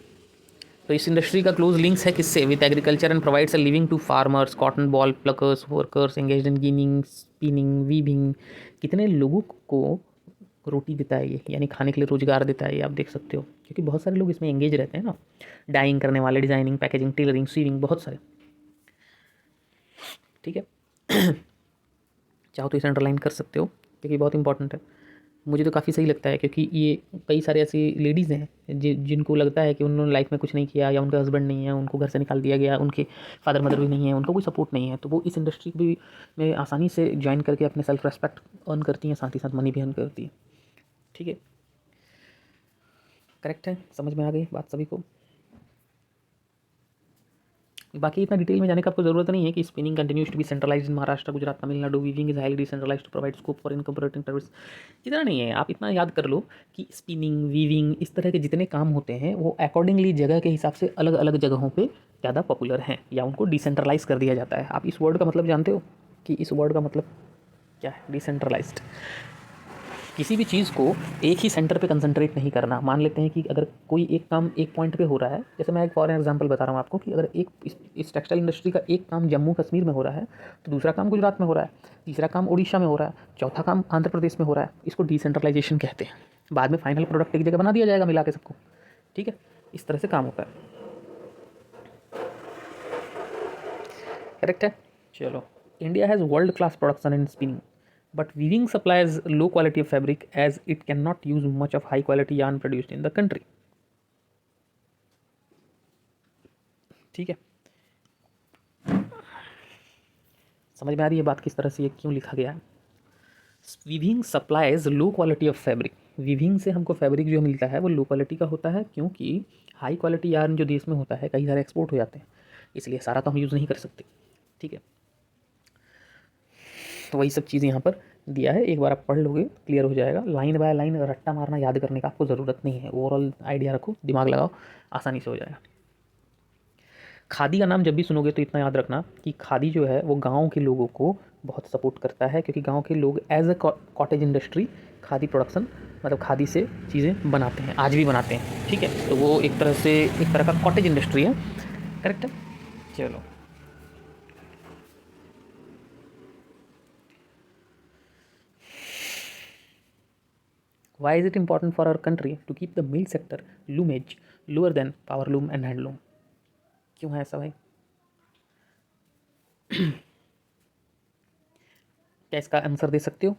तो इस इंडस्ट्री का क्लोज लिंक्स है किससे, with agriculture and provides a living to farmers, cotton boll pluckers, workers engaged in ginning, spinning, weaving, कितने लोगों को रोटी देता है ये, यानी खाने के लिए रोजगार देता है ये, आप देख सकते हो, क्योंकि बहुत सारे लोग इसमें एंगेज रहते हैं ना, डाइंग करने वाले, डिजाइनिंग, पैकेजिंग, टेलरिंग, सीविंग, बहुत सारे, ठीक है। चाहो तो इसे अंडरलाइन कर सकते हो, क्योंकि बहुत इंपॉर्टेंट है, मुझे तो काफ़ी सही लगता है, क्योंकि ये कई सारे ऐसी लेडीज़ हैं जिनको लगता है कि उन्होंने लाइफ में कुछ नहीं किया, या उनका हस्बैंड नहीं है, उनको घर से निकाल दिया गया, उनके फादर मदर भी नहीं है, उनको कोई सपोर्ट नहीं है, तो वो इस इंडस्ट्री भी में आसानी से ज्वाइन करके अपने सेल्फ रेस्पेक्ट अर्न करती हैं, साथ ही साथ मनी भी अर्न करती है, ठीक है, करेक्ट है, समझ में आ गई बात सभी को। बाकी इतना डिटेल में जाने का आपको जरूरत नहीं है कि spinning continues to be centralised in Maharashtra, Gujarat, Tamil Nadu, weaving is highly decentralised to provide scope for incorporating service, इतना नहीं है, आप इतना याद कर लो कि स्पिनिंग, वीविंग, इस तरह के जितने काम होते हैं वो अकॉर्डिंगली जगह के हिसाब से अलग अलग जगहों पर ज़्यादा पॉपुलर हैं, या उनको डिसेंट्रलाइज कर दिया जाता है। आप इस वर्ड का मतलब जानते हो कि इस वर्ड का मतलब क्या है, डिसेंट्रलाइज्ड। किसी भी चीज़ को एक ही सेंटर पे कंसंट्रेट नहीं करना। मान लेते हैं कि अगर कोई एक काम एक पॉइंट पे हो रहा है, जैसे मैं एक फॉर एग्जांपल बता रहा हूँ आपको, कि अगर एक इस टेक्सटाइल इंडस्ट्री का एक काम जम्मू कश्मीर में हो रहा है, तो दूसरा काम गुजरात में हो रहा है, तीसरा काम उड़ीसा में हो रहा है, चौथा काम आंध्र प्रदेश में हो रहा है, इसको डिसेंट्रलाइजेशन कहते हैं। बाद में फाइनल प्रोडक्ट एक जगह बना दिया जाएगा मिला के सबको, ठीक है, इस तरह से काम होता है, करेक्ट है। चलो, India has world class production in spinning, but weaving supplies low quality of fabric as it cannot use much of high quality yarn produced in the country, ठीक है। समझ में आ रही है बात किस तरह से ये क्यों लिखा गया है। Weaving supplies low quality of fabric, weaving से हमको फैब्रिक जो मिलता है वो लो क्वालिटी का होता है, क्योंकि हाई क्वालिटी यार्न जो देश में होता है कई सारे एक्सपोर्ट हो जाते हैं, इसलिए सारा तो हम यूज़ नहीं कर सकते, ठीक है। तो वही सब चीज़ें यहाँ पर दिया है, एक बार आप पढ़ लोगे क्लियर हो जाएगा, लाइन बाय लाइन रट्टा मारना याद करने का आपको ज़रूरत नहीं है, ओवरऑल आइडिया रखो, दिमाग लगाओ, आसानी से हो जाएगा। खादी का नाम जब भी सुनोगे तो इतना याद रखना कि खादी जो है वो गाँव के लोगों को बहुत सपोर्ट करता है, क्योंकि गाँव के लोग as a cottage industry khadi production, मतलब खादी से चीज़ें बनाते हैं, आज भी बनाते हैं, ठीक है। तो वो एक तरह का कॉटेज इंडस्ट्री है, करेक्ट है। चलो, why is it important for our country to keep the mill sector loomage lower than power loom and handloom? क्यों है ऐसा भाई? क्या इसका आंसर दे सकते हो?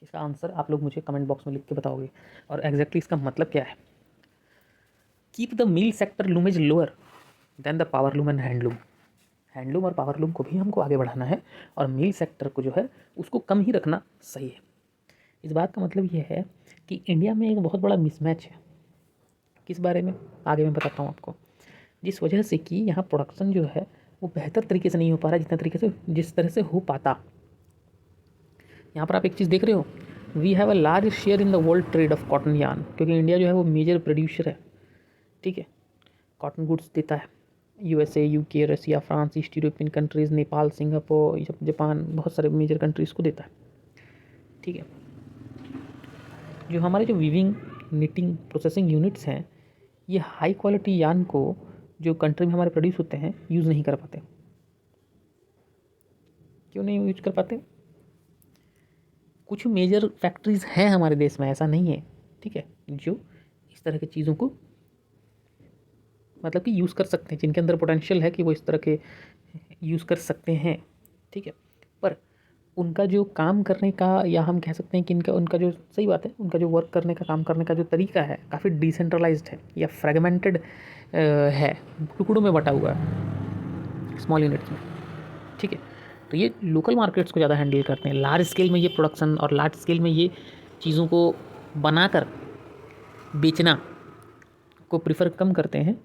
इसका आंसर आप लोग मुझे कमेंट बॉक्स में लिख के बताओगे, और एग्जैक्टली इसका मतलब क्या है। Keep the mill sector loomage lower than the power loom and handloom, handloom और पावर लूम को भी हमको आगे बढ़ाना है, और मिल सेक्टर को जो है उसको कम ही रखना सही है। इस बात का मतलब ये है कि इंडिया में एक बहुत बड़ा मिसमैच है, किस बारे में आगे मैं बताता हूँ आपको, जिस वजह से कि यहाँ प्रोडक्शन जो है वो बेहतर तरीके से नहीं हो पा रहा है जिस तरह से हो पाता। यहाँ पर आप एक चीज़ देख रहे हो, we have a large share in the world trade of cotton yarn, क्योंकि इंडिया जो है वो मेजर प्रोड्यूसर है, ठीक है, कॉटन गुड्स देता है। USA, UK, Russia, France, East European countries, Nepal, Singapore, ये सब, जापान, बहुत सारे मेजर कंट्रीज़ को देता है। ठीक है। जो हमारे जो वीविंग, निटिंग, प्रोसेसिंग यूनिट्स हैं, ये हाई क्वालिटी यार्न को जो कंट्री में हमारे प्रोड्यूस होते हैं यूज़ नहीं कर पाते। क्यों नहीं यूज कर पाते? कुछ मेजर फैक्ट्रीज़ हैं हमारे देश में, ऐसा नहीं है, ठीक है, जो इस तरह की चीज़ों को मतलब कि यूज़ कर सकते हैं, जिनके अंदर पोटेंशियल है कि वो इस तरह के यूज़ कर सकते हैं। ठीक है। पर उनका जो काम करने का, या हम कह सकते हैं कि उनका जो, सही बात है, उनका जो वर्क करने का, काम करने का जो तरीका है काफ़ी डिसेंट्रलाइज्ड है या फ्रेगमेंटेड है, टुकड़ों में बटा हुआ है, स्मॉल यूनिट्स में। ठीक है। तो ये लोकल मार्केट्स को ज़्यादा हैंडल करते हैं। लार्ज स्केल में ये प्रोडक्शन और लार्ज स्केल में ये चीज़ों को बनाकर बेचना को प्रेफर कम करते हैं,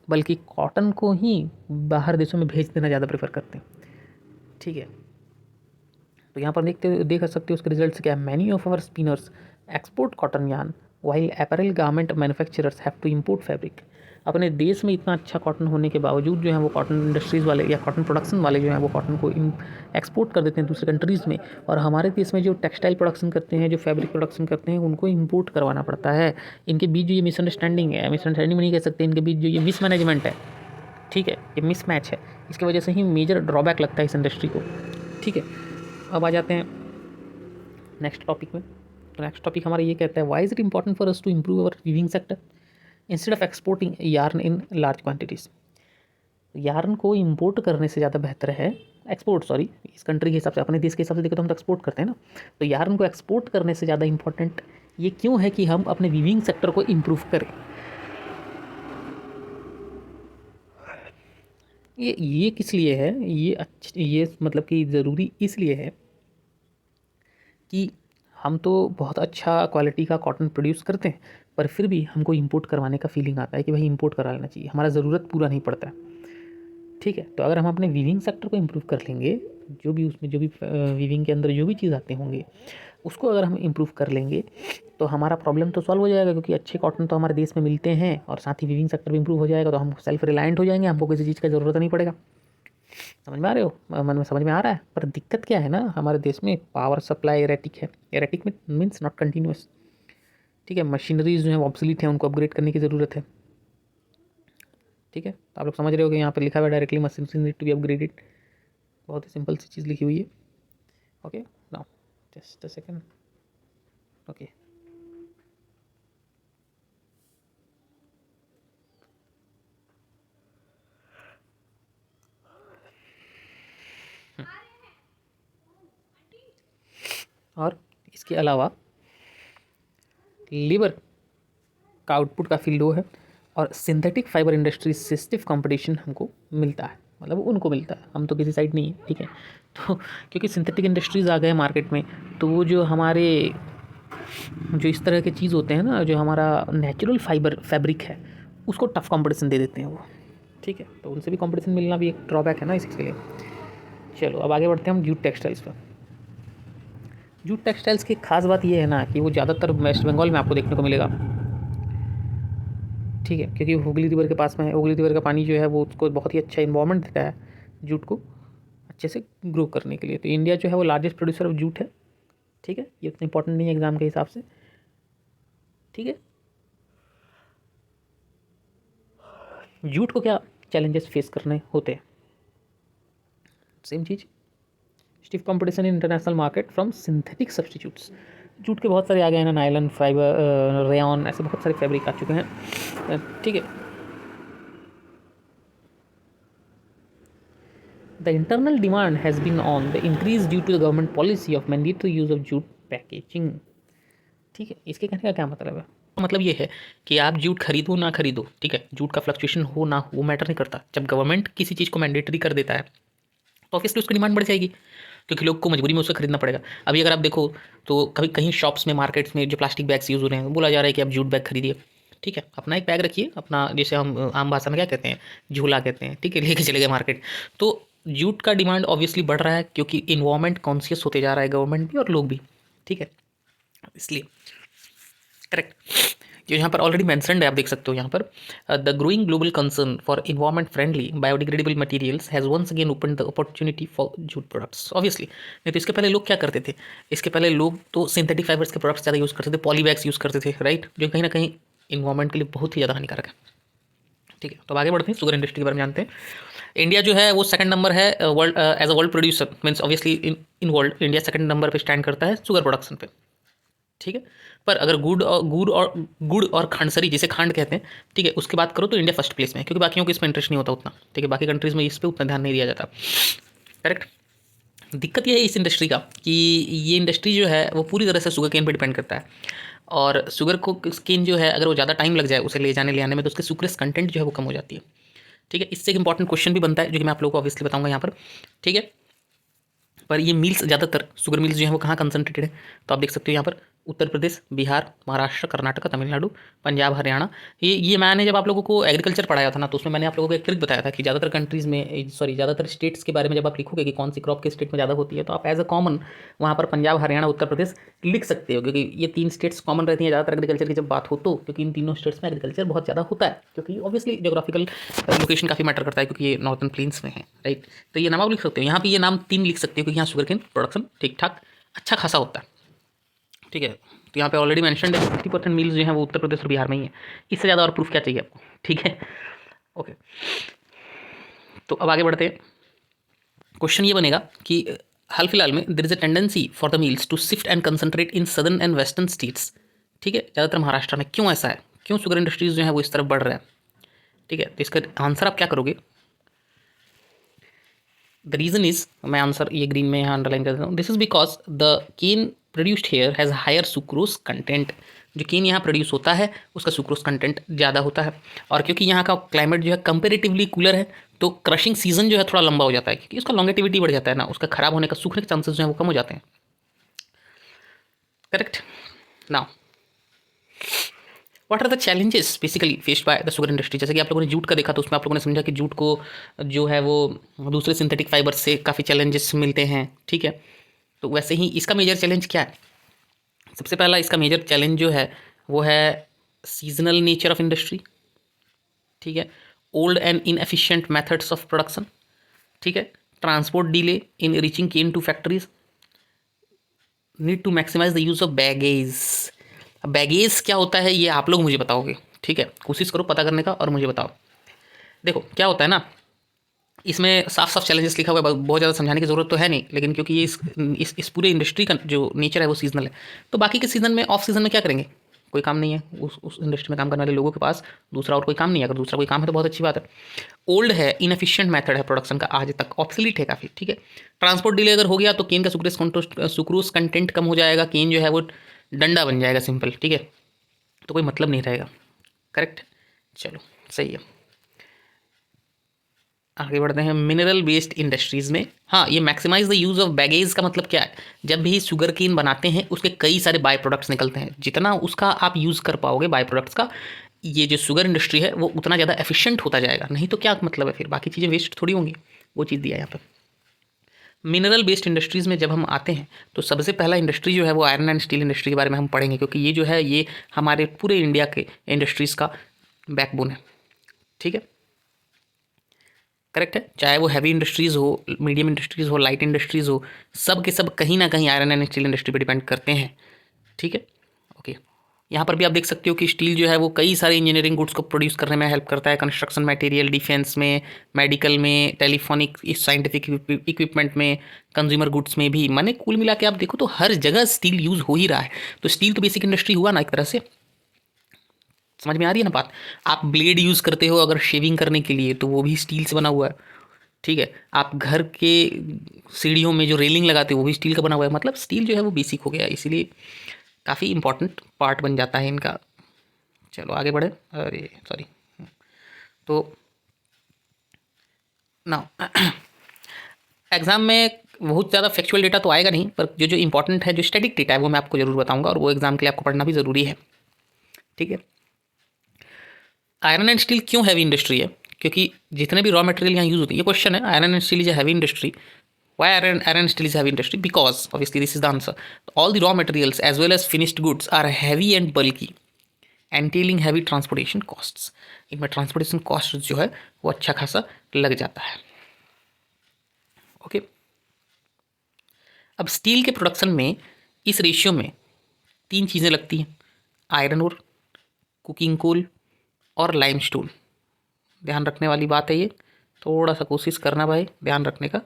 बल्कि कॉटन को ही बाहर देशों में भेज देना ज़्यादा प्रेफर करते हैं। ठीक है। तो यहाँ पर देख सकते हो उसके रिजल्ट्स क्या है। Many of our spinners export cotton yarn while apparel garment manufacturers have to import fabric. अपने देश में इतना अच्छा कॉटन होने के बावजूद जो है वो कॉटन इंडस्ट्रीज़ वाले या कॉटन प्रोडक्शन वाले जो हैं वो कॉटन को एक्सपोर्ट कर देते हैं दूसरे कंट्रीज़ में, और हमारे देश में जो टेक्सटाइल प्रोडक्शन करते हैं, जो फैब्रिक प्रोडक्शन करते हैं, उनको इम्पोर्ट करवाना पड़ता है। इनके बीच जो ये मिसअंडरस्टैंडिंग है, मिसअंडरस्टैंडिंग नहीं कह सकते, इनके बीच जो ये मिसमैनेजमेंट है, ठीक है, ये मिसमैच है, इसकी वजह से ही मेजर ड्रॉबैक लगता है इस इंडस्ट्री को। ठीक है। अब आ जाते हैं नेक्स्ट टॉपिक में। तो नेक्स्ट टॉपिक हमारा ये कहता है, why is it important for us to improve our weaving sector instead of exporting yarn in large quantities. Yarn को इंपोर्ट करने से ज़्यादा बेहतर है, इस कंट्री के हिसाब से, अपने देश के हिसाब से देखें तो हम तो एक्सपोर्ट करते हैं ना, तो यार्न को एक्सपोर्ट करने से ज़्यादा इंपॉर्टेंट ये क्यों है कि हम अपने वीविंग सेक्टर को इम्प्रूव करें। ये किस लिए है, ये मतलब कि ज़रूरी इसलिए है कि हम तो बहुत अच्छा क्वालिटी का कॉटन प्रोड्यूस करते हैं, पर फिर भी हमको इंपोर्ट करवाने का फीलिंग आता है कि भाई इंपोर्ट करा लेना चाहिए, हमारा ज़रूरत पूरा नहीं पड़ता है। ठीक है। तो अगर हम अपने वीविंग सेक्टर को इम्प्रूव कर लेंगे, जो भी वीविंग के अंदर जो भी चीज़ आते होंगे उसको अगर हम इम्प्रूव कर लेंगे, तो हमारा प्रॉब्लम तो सॉल्व हो जाएगा, क्योंकि अच्छे कॉटन तो हमारे देश में मिलते हैं, और साथ ही वीविंग सेक्टर भी इम्प्रूव हो जाएगा, तो हम सेल्फ रिलायंट हो जाएंगे, हमको किसी चीज़ का ज़रूरत नहीं पड़ेगा। समझ में आ रहे हो, मन में समझ में आ रहा है। पर दिक्कत क्या है ना, हमारे देश में पावर सप्लाई एरेटिक है। एरेटिक में मीन्स नॉट कंटिन्यूस। ठीक है। मशीनरीज जो है ऑब्सोलीट है, उनको अपग्रेड करने की ज़रूरत है। ठीक है। तो आप लोग समझ रहे हो कि यहाँ पर लिखा हुआ है directly machine need to be upgraded. बहुत ही सिंपल सी चीज़ लिखी हुई है। Okay, now just a second. Okay, और इसके अलावा लेबर का आउटपुट काफ़ी लो है, और सिंथेटिक फाइबर इंडस्ट्रीज से स्टिफ कंपटीशन हमको मिलता है, मतलब उनको मिलता है, हम तो किसी साइड नहीं है। ठीक है। तो क्योंकि सिंथेटिक इंडस्ट्रीज़ आ गए मार्केट में, तो वो जो हमारे जो इस तरह के चीज़ होते हैं ना, जो हमारा नेचुरल फैब्रिक है, उसको टफ कंपटीशन दे देते हैं वो। ठीक है। तो उनसे भी कंपटीशन मिलना भी एक ड्रॉबैक है ना इसके लिए। चलो अब आगे बढ़ते हैं हम जूट टेक्सटाइल्स पर। जूट टेक्सटाइल्स की खास बात ये है ना कि वो ज़्यादातर वेस्ट बंगाल में आपको देखने को मिलेगा। ठीक है। क्योंकि हुगली रिवर के पास में है, हुगली रिवर का पानी जो है वो उसको बहुत ही अच्छा इन्वायरमेंट देता है जूट को अच्छे से ग्रो करने के लिए। तो इंडिया जो है वो लार्जेस्ट प्रोड्यूसर ऑफ जूट है। ठीक है। ये उतना इंपॉर्टेंट नहीं है एग्जाम के हिसाब से। ठीक है। जूट को क्या चैलेंजेस फेस करने होते हैं, same cheese, stiff competition in international market from synthetic substitutes. Jute के बहुत सारे आ गए हैं ना, नायलन, फाइबर, रेयन, ऐसे बहुत सारे फैब्रिक आ चुके हैं। ठीक है। The internal demand has been on the increase due to the government policy of mandatory use of jute packaging. ठीक है। इसके कहने का क्या मतलब है? मतलब ये है कि आप जूट खरीदो ना खरीदो, ठीक है, जूट का फ्लक्चुएशन हो ना हो, वो मैटर नहीं करता। जब गवर्नमेंट किसी चीज़ को मैंडेटरी कर देता है तो ऑब्वियसली उसकी डिमांड बढ़ जाएगी, क्योंकि लोग को मजबूरी में उससे खरीदना पड़ेगा। अभी अगर आप देखो तो कभी कहीं शॉप्स में, मार्केट्स में जो प्लास्टिक बैग्स यूज़ हो रहे हैं, बोला जा रहा है कि आप जूट बैग खरीदिए। ठीक है। अपना एक बैग रखिए, अपना, जैसे हम आम भाषा में क्या कहते हैं, झोला कहते हैं। ठीक है। लेके चले गए मार्केट। तो जूट का डिमांड ऑब्वियसली बढ़ रहा है, क्योंकि इन्वायरमेंट कॉन्शियस होते जा रहा है गवर्नमेंट भी और लोग भी। ठीक है। इसलिए करेक्ट। जो यहाँ पर ऑलरेडी मैंसनड है, आप देख सकते हो यहाँ पर, the growing global concern for environment friendly biodegradable materials has once again open the opportunity for jute products. Obviously नहीं तो इसके पहले लोग क्या करते थे, इसके पहले लोग तो सिंथेटिक फाइबर्स के प्रोडक्ट्स ज़्यादा यूज़ करते थे, पॉलीबैग्स यूज़ करते थे, राइट, जो कहीं ना कहीं इन्वायरमेंट के लिए बहुत ही ज़्यादा हानिकारक है। ठीक है, तो अब आगे बढ़ते हैं, शुगर इंडस्ट्री के बारे में जानते हैं। इंडिया जो है वो सेकंड नंबर है world as a world producer, means obviously in world India second number पे स्टैंड करता है शुगर प्रोडक्शन पे। ठीक है, पर अगर गुड़ और खांडसरी जिसे खांड कहते हैं, ठीक है, उसकी बात करो तो इंडिया फर्स्ट प्लेस में है, क्योंकि बाकियों को इसमें इंटरेस्ट नहीं होता उतना। ठीक है, बाकी कंट्रीज़ में इस पर उतना ध्यान नहीं दिया जाता। करेक्ट। दिक्कत यह है इस इंडस्ट्री का कि ये इंडस्ट्री जो है वो पूरी तरह से शुगर केन पर डिपेंड करता है, और शुगर को केन जो है अगर वो ज़्यादा टाइम लग जाए उसे ले जाने ले आने में तो उसके सुक्रेस कंटेंट जो है वो कम हो जाती है। ठीक है, इससे एक इंपॉर्टेंट क्वेश्चन भी बनता है जो कि मैं आप लोगों को ऑब्वियसली बताऊंगा यहाँ पर। ठीक है, पर ये मिल्स ज़्यादातर शुगर मिल्स जो हैं वो कहाँ कंसंट्रेटेड है, तो आप देख सकते हो यहाँ पर उत्तर प्रदेश, बिहार, महाराष्ट्र, कर्नाटक, तमिलनाडु, पंजाब, हरियाणा। ये मैंने जब आप लोगों को एग्रीकल्चर पढ़ाया था ना, तो उसमें मैंने आप लोगों को एक ट्रिक बताया था कि ज़्यादातर कंट्रीज़ में, सॉरी, ज़्यादातर स्टेट्स के बारे में जब आप लिखोगे कि कौन सी क्रॉप के स्टेट में ज़्यादा होती है, तो आप एज अ कॉमन वहाँ पर पंजाब, हरियाणा, उत्तर प्रदेश लिख सकते हो, क्योंकि ये 3 स्टेट्स कॉमन रहती हैं ज़्यादातर एग्रीकल्चर की जब बात हो तो, क्योंकि इन तीनों स्टेट्स में एग्रीकल्चर बहुत ज़्यादा होता है, क्योंकि ऑब्वियसली जोग्राफिकल लोकेशन काफ़ी मैटर करता है, क्योंकि ये नॉर्थन प्लेन्स में है, राइट। तो ये नाम आप लिख सकते हो, यहाँ पर ये नाम 3 लिख सकते हो, क्योंकि यहाँ शुगर केन प्रोडक्शन ठीक ठाक अच्छा खासा होता है। ठीक है, तो यहाँ पे ऑलरेडी मेंशन्ड है 50% मील्स जो हैं वो उत्तर प्रदेश और बिहार में ही है, इससे ज़्यादा और प्रूफ क्या चाहिए आपको। ठीक है, ओके, तो अब आगे बढ़ते हैं। क्वेश्चन ये बनेगा कि हाल फिलहाल में there is a tendency for the mills to shift and concentrate in southern and western states. ठीक है, ज़्यादातर महाराष्ट्र में, क्यों ऐसा है, क्यों शुगर इंडस्ट्रीज जो है वो इस तरफ बढ़ रहा है। ठीक है, तो इसका आंसर आप क्या करोगे, द रीज़न इज, मैं आंसर ये ग्रीन में यहाँ अंडरलाइन कर देता हूँ, this is because the cane produced here has higher sucrose content. जो केन यहाँ प्रोड्यूस होता है उसका सुक्रोज कंटेंट ज़्यादा होता है, और क्योंकि यहाँ का क्लाइमेट जो है कंपेरेटिवली कूलर है, तो क्रशिंग सीजन जो है थोड़ा लंबा हो जाता है, क्योंकि उसका लॉन्गेटिविटी बढ़ जाता है ना, उसका खराब होने का, सूखने के चांसेस जो है वो कम हो जाते हैं। Correct. Now what are the challenges basically faced by the sugar industry. जैसे कि आप लोगों ने जूट का देखा, तो उसमें आप लोगों ने समझा कि जूट को जो है वो दूसरे सिंथेटिक फाइबर से काफ़ी चैलेंजेस मिलते हैं। ठीक है, तो वैसे ही इसका मेजर चैलेंज क्या है, सबसे पहला इसका मेजर चैलेंज जो है वो है सीजनल नेचर ऑफ इंडस्ट्री। ठीक है, old and inefficient methods of production. ठीक है, transport delay in reaching cane to factories, need to maximise the use of bagasse. Bagasse क्या होता है ये आप लोग मुझे बताओगे। ठीक है, कोशिश करो पता करने का और मुझे बताओ। देखो क्या होता है ना, इसमें साफ साफ चैलेंजेस लिखा हुआ है, बहुत ज़्यादा समझाने की ज़रूरत तो है नहीं, लेकिन क्योंकि ये इस पूरे इंडस्ट्री का जो नेचर है वो सीजनल है, तो बाकी के सीज़न में, ऑफ सीज़न में क्या करेंगे, कोई काम नहीं है उस इंडस्ट्री में काम करने वाले लोगों के पास, दूसरा और कोई काम नहीं है। अगर दूसरा कोई काम है तो बहुत अच्छी बात है। ओल्ड है, इनएफिशिएंट मेथड है प्रोडक्शन का, आज तक ऑब्सोलीट है काफ़ी। ठीक है, ट्रांसपोर्ट डिले अगर हो गया तो केन का सुक्रोज कंटेंट कम हो जाएगा, केन जो है वो डंडा बन जाएगा, सिंपल। ठीक है, तो कोई मतलब नहीं रहेगा। करेक्ट, चलो सही है, आगे बढ़ते हैं। मिनरल बेस्ड इंडस्ट्रीज़ में, हाँ, ये maximise the use of bagasse का मतलब क्या है, जब भी शुगर केन बनाते हैं उसके कई सारे बाय प्रोडक्ट्स निकलते हैं, जितना उसका आप यूज़ कर पाओगे बाय प्रोडक्ट्स का, ये जो शुगर इंडस्ट्री है वो उतना ज़्यादा एफिशिएंट होता जाएगा। नहीं तो क्या मतलब है, फिर बाकी चीज़ें वेस्ट थोड़ी होंगी, वो चीज़ दिया है यहाँ पर। मिनरल बेस्ड इंडस्ट्रीज़ में जब हम आते हैं तो सबसे पहला इंडस्ट्री जो है वो आयरन एंड स्टील इंडस्ट्री के बारे में हम पढ़ेंगे, क्योंकि ये जो है ये हमारे पूरे इंडिया के इंडस्ट्रीज़ का बैकबोन है। ठीक है, करेक्ट है, चाहे वो हैवी इंडस्ट्रीज़ हो, मीडियम इंडस्ट्रीज़ हो, लाइट इंडस्ट्रीज़ हो, सब के सब कहीं ना कहीं आयरन एंड स्टील इंडस्ट्री पर डिपेंड करते हैं। ठीक है, ओके, यहाँ पर भी आप देख सकते हो कि स्टील जो है वो कई सारे इंजीनियरिंग गुड्स को प्रोड्यूस करने में हेल्प करता है, कंस्ट्रक्शन मटेरियल, डिफेंस में, मेडिकल में, टेलीफोनिक साइंटिफिक इक्विपमेंट में, कंज्यूमर गुड्स में भी, माने कुल मिला के आप देखो तो हर जगह स्टील यूज़ हो ही रहा है। तो स्टील तो बेसिक इंडस्ट्री हुआ ना एक तरह से, समझ में आ रही है ना बात। आप ब्लेड यूज़ करते हो अगर शेविंग करने के लिए, तो वो भी स्टील से बना हुआ है। ठीक है, आप घर के सीढ़ियों में जो रेलिंग लगाते हो वो भी स्टील का बना हुआ है, मतलब स्टील जो है वो बेसिक हो गया, इसीलिए काफ़ी इंपॉर्टेंट पार्ट बन जाता है इनका। चलो आगे बढ़े, अरे सॉरी, तो ना एग्ज़ाम में बहुत ज़्यादा फैक्चुअल डेटा तो आएगा नहीं, पर जो जो इंपॉर्टेंट है, जो स्टैटिक डेटा है वो मैं आपको ज़रूर बताऊंगा, और वो एग्ज़ाम के लिए आपको पढ़ना भी ज़रूरी है। ठीक है, आयरन एंड स्टील क्यों हैवी इंडस्ट्री है, क्योंकि जितने भी रॉ मटेरियल यहाँ यूज़ होती है, ये क्वेश्चन है, iron and steel is a heavy industry. Why iron and steel is heavy industry? Because obviously this is the answer. All the raw materials as well as finished goods are heavy and bulky. Entailing heavy transportation costs, इनमें transportation cost जो है वो अच्छा खासा लग जाता है। Okay, अब स्टील के प्रोडक्शन में इस रेशियो में 3 चीज़ें लगती हैं, आयरन ओर, कुकिंग कोल और लाइमस्टोन। ध्यान रखने वाली बात है ये, थोड़ा सा कोशिश करना भाई ध्यान रखने का।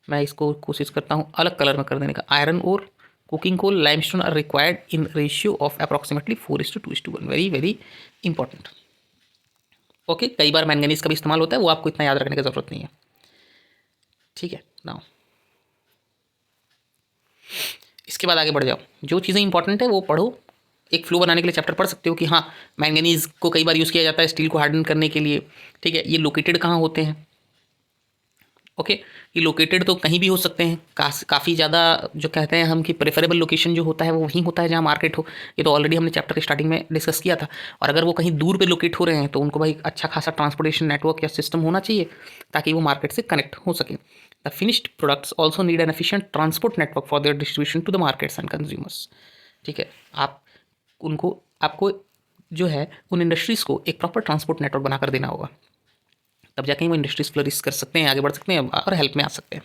मैं इसको कोशिश करता हूँ अलग कलर में कर देने का। Iron ore, coking coal, limestone are required in ratio of approximately 4:2:1। Very very important. Okay, कई बार मैंगनीज का भी इस्तेमाल होता है, वो आपको इतना याद रखने की ज़रूरत नहीं है। ठीक है, नाउ इसके बाद आगे बढ़ जाओ। जो चीज़ें इंपॉर्टेंट है वो पढ़ो। एक फ्लो बनाने के लिए चैप्टर पढ़ सकते हो कि हाँ मैंगनीज को कई बार यूज़ किया जाता है स्टील को हार्डन करने के लिए। ठीक है, ये लोकेटेड कहाँ होते हैं? ओके, ये लोकेटेड तो कहीं भी हो सकते हैं, काफ़ी ज़्यादा जो कहते हैं हम कि प्रेफरेबल लोकेशन जो होता है वो वहीं होता है जहाँ मार्केट हो। ये तो ऑलरेडी हमने चैप्टर के स्टार्टिंग में डिस्कस किया था। और अगर वो कहीं दूर पे लोकेट हो रहे हैं तो उनको भाई अच्छा खासा ट्रांसपोर्टेशन नेटवर्क या सिस्टम होना चाहिए ताकि वो मार्केट से कनेक्ट हो सके। The finished products also need an efficient transport network for their distribution to the markets and consumers. ठीक है, आपको जो है उन इंडस्ट्रीज़ को एक प्रॉपर ट्रांसपोर्ट नेटवर्क बनाकर देना होगा, तब जाके वो इंडस्ट्रीज फ्लरिश कर सकते हैं, आगे बढ़ सकते हैं और हेल्प में आ सकते हैं।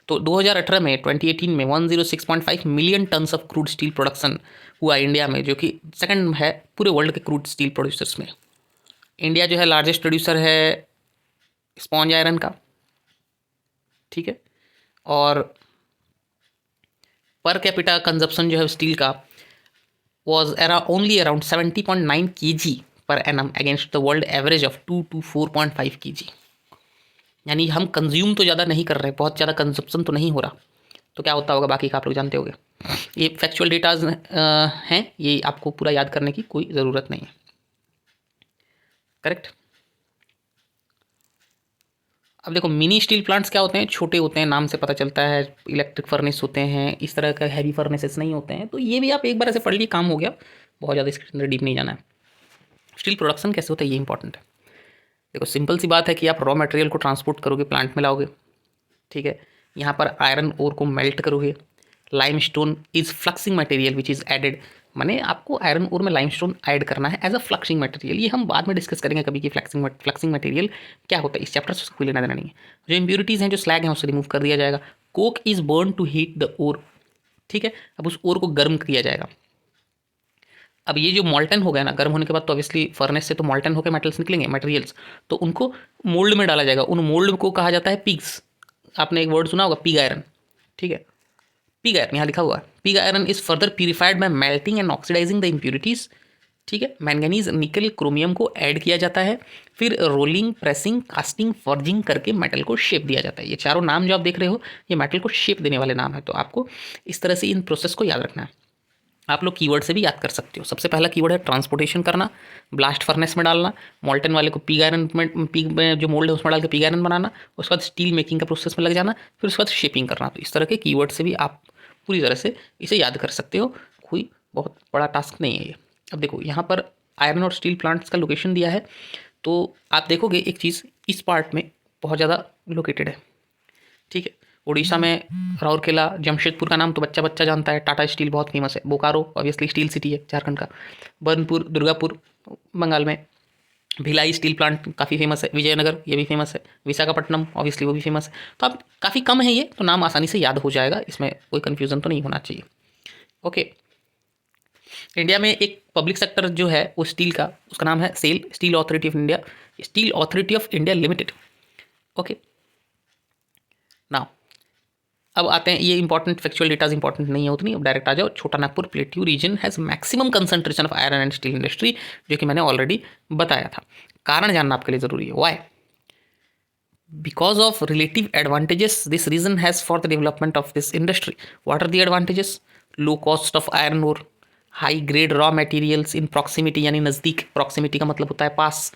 तो 2018 में 2018 में 106.5 million tons of crude steel production हुआ इंडिया में, जो कि सेकंड है पूरे वर्ल्ड के क्रूड स्टील प्रोड्यूसर्स में। इंडिया जो है लार्जेस्ट प्रोड्यूसर है स्पॉन्ज आयरन का। ठीक है, और पर कैपिटा कंजप्शन जो है स्टील का was only around 70.9 kg per annum against the world average of 2 to 4.5 kg। यानी हम कंज्यूम तो ज़्यादा नहीं कर रहे, बहुत ज़्यादा कंजप्शन तो नहीं हो रहा, तो क्या होता होगा बाकी का आप लोग जानते होंगे। ये फैक्चुअल डेटाज हैं, ये आपको पूरा याद करने की कोई ज़रूरत नहीं है। करेक्ट। अब देखो मिनी स्टील प्लांट्स क्या होते हैं, छोटे होते हैं, नाम से पता चलता है। इलेक्ट्रिक फर्नेस होते हैं, इस तरह का हैवी फर्नेसेस नहीं होते हैं। तो ये भी आप एक बार ऐसे पढ़ लिए काम हो गया, बहुत ज़्यादा इसके अंदर डीप नहीं जाना है। स्टील प्रोडक्शन कैसे होता है ये इंपॉर्टेंट है। देखो सिंपल सी बात है कि आप रॉ मटेरियल को ट्रांसपोर्ट करोगे, प्लांट में लाओगे। ठीक है, यहाँ पर आयरन ओर को मेल्ट करोगे। Limestone is fluxing material which is added, माने आपको आयरन ओर में लाइमस्टोन ऐड करना है एज अ फ्लक्सिंग मटेरियल। ये हम बाद में डिस्कस करेंगे कभी कि फ्लक्सिंग मटेरियल क्या होता है, इस चैप्टर से कोई लेना देना नहीं है। जो इंप्यूरिटीज़ हैं, जो स्लैग हैं, उसे रिमूव कर दिया जाएगा। Coke is burn to heat the ore. ठीक है, अब उस ओर को गर्म किया जाएगा। अब ये जो मॉल्टन हो गया ना, गर्म होने के बाद तो ऑब्वियसली फर्नेस से तो मॉल्टन होकर मेटल्स निकलेंगे, मटेरियल्स, तो उनको मोल्ड में डाला जाएगा। उन मोल्ड को कहा जाता है पिग्स। आपने एक वर्ड सुना होगा पिग आयरन। ठीक है, पिग आयरन यहाँ लिखा हुआ है। Pig iron is further purified by melting and oxidising the impurities. ठीक है, मैंगनीज, निकल, क्रोमियम को ऐड किया जाता है, फिर रोलिंग, प्रेसिंग, कास्टिंग, फॉर्जिंग करके मेटल को शेप दिया जाता है। ये चारों नाम जो आप देख रहे हो ये मेटल को शेप देने वाले नाम है। तो आपको इस तरह से इन प्रोसेस को याद रखना है। आप लोग कीवर्ड से भी याद कर सकते हो। सबसे पहला कीवर्ड है ट्रांसपोर्टेशन करना, ब्लास्ट फर्नेस में डालना, मॉल्टन वाले को पिग आयरन में, पिग में जो मोल्ड है उसमें डाल के पिग आयरन बनाना, उसके बाद स्टील मेकिंग का प्रोसेस में लग जाना, फिर उसके बाद शेपिंग करना। तो इस तरह के कीवर्ड से भी आप पूरी तरह से इसे याद कर सकते हो, कोई बहुत बड़ा टास्क नहीं है ये। अब देखो यहाँ पर आयरन और स्टील प्लांट्स का लोकेशन दिया है, तो आप देखोगे एक चीज़ इस पार्ट में बहुत ज़्यादा लोकेटेड है। ठीक है, उड़ीसा में राउरकेला, जमशेदपुर का नाम तो बच्चा बच्चा जानता है, टाटा स्टील बहुत फेमस है। बोकारो ऑब्वियसली स्टील सिटी है झारखंड का। बर्नपुर, दुर्गापुर बंगाल में। भिलाई स्टील प्लांट काफ़ी फेमस है। विजयनगर ये भी फेमस है। विशाखापट्टनम ऑब्वियसली वो भी फेमस है। तो अब काफ़ी कम है ये, तो नाम आसानी से याद हो जाएगा, इसमें कोई कन्फ्यूज़न तो नहीं होना चाहिए। ओके, इंडिया में एक पब्लिक सेक्टर जो है वो स्टील का, उसका नाम है SAIL, Steel Authority of India, Steel Authority of India Limited. Okay, now अब आते हैं, ये इंपॉर्टेंट फैक्चुअल डेटाज इंपॉर्टेंट नहीं है उतनी, अब डायरेक्ट आ जाओ। छोटा Nagpur plateau region has maximum concentration of iron and steel industry, जो कि मैंने ऑलरेडी बताया था। कारण जानना आपके लिए ज़रूरी है। Why? Because of relative advantages this region has for the development of this industry. What are the advantages? Low cost of iron ore, high grade raw materials in proximity, यानी नज़दीक, प्रॉक्सिमिटी का मतलब होता है पास,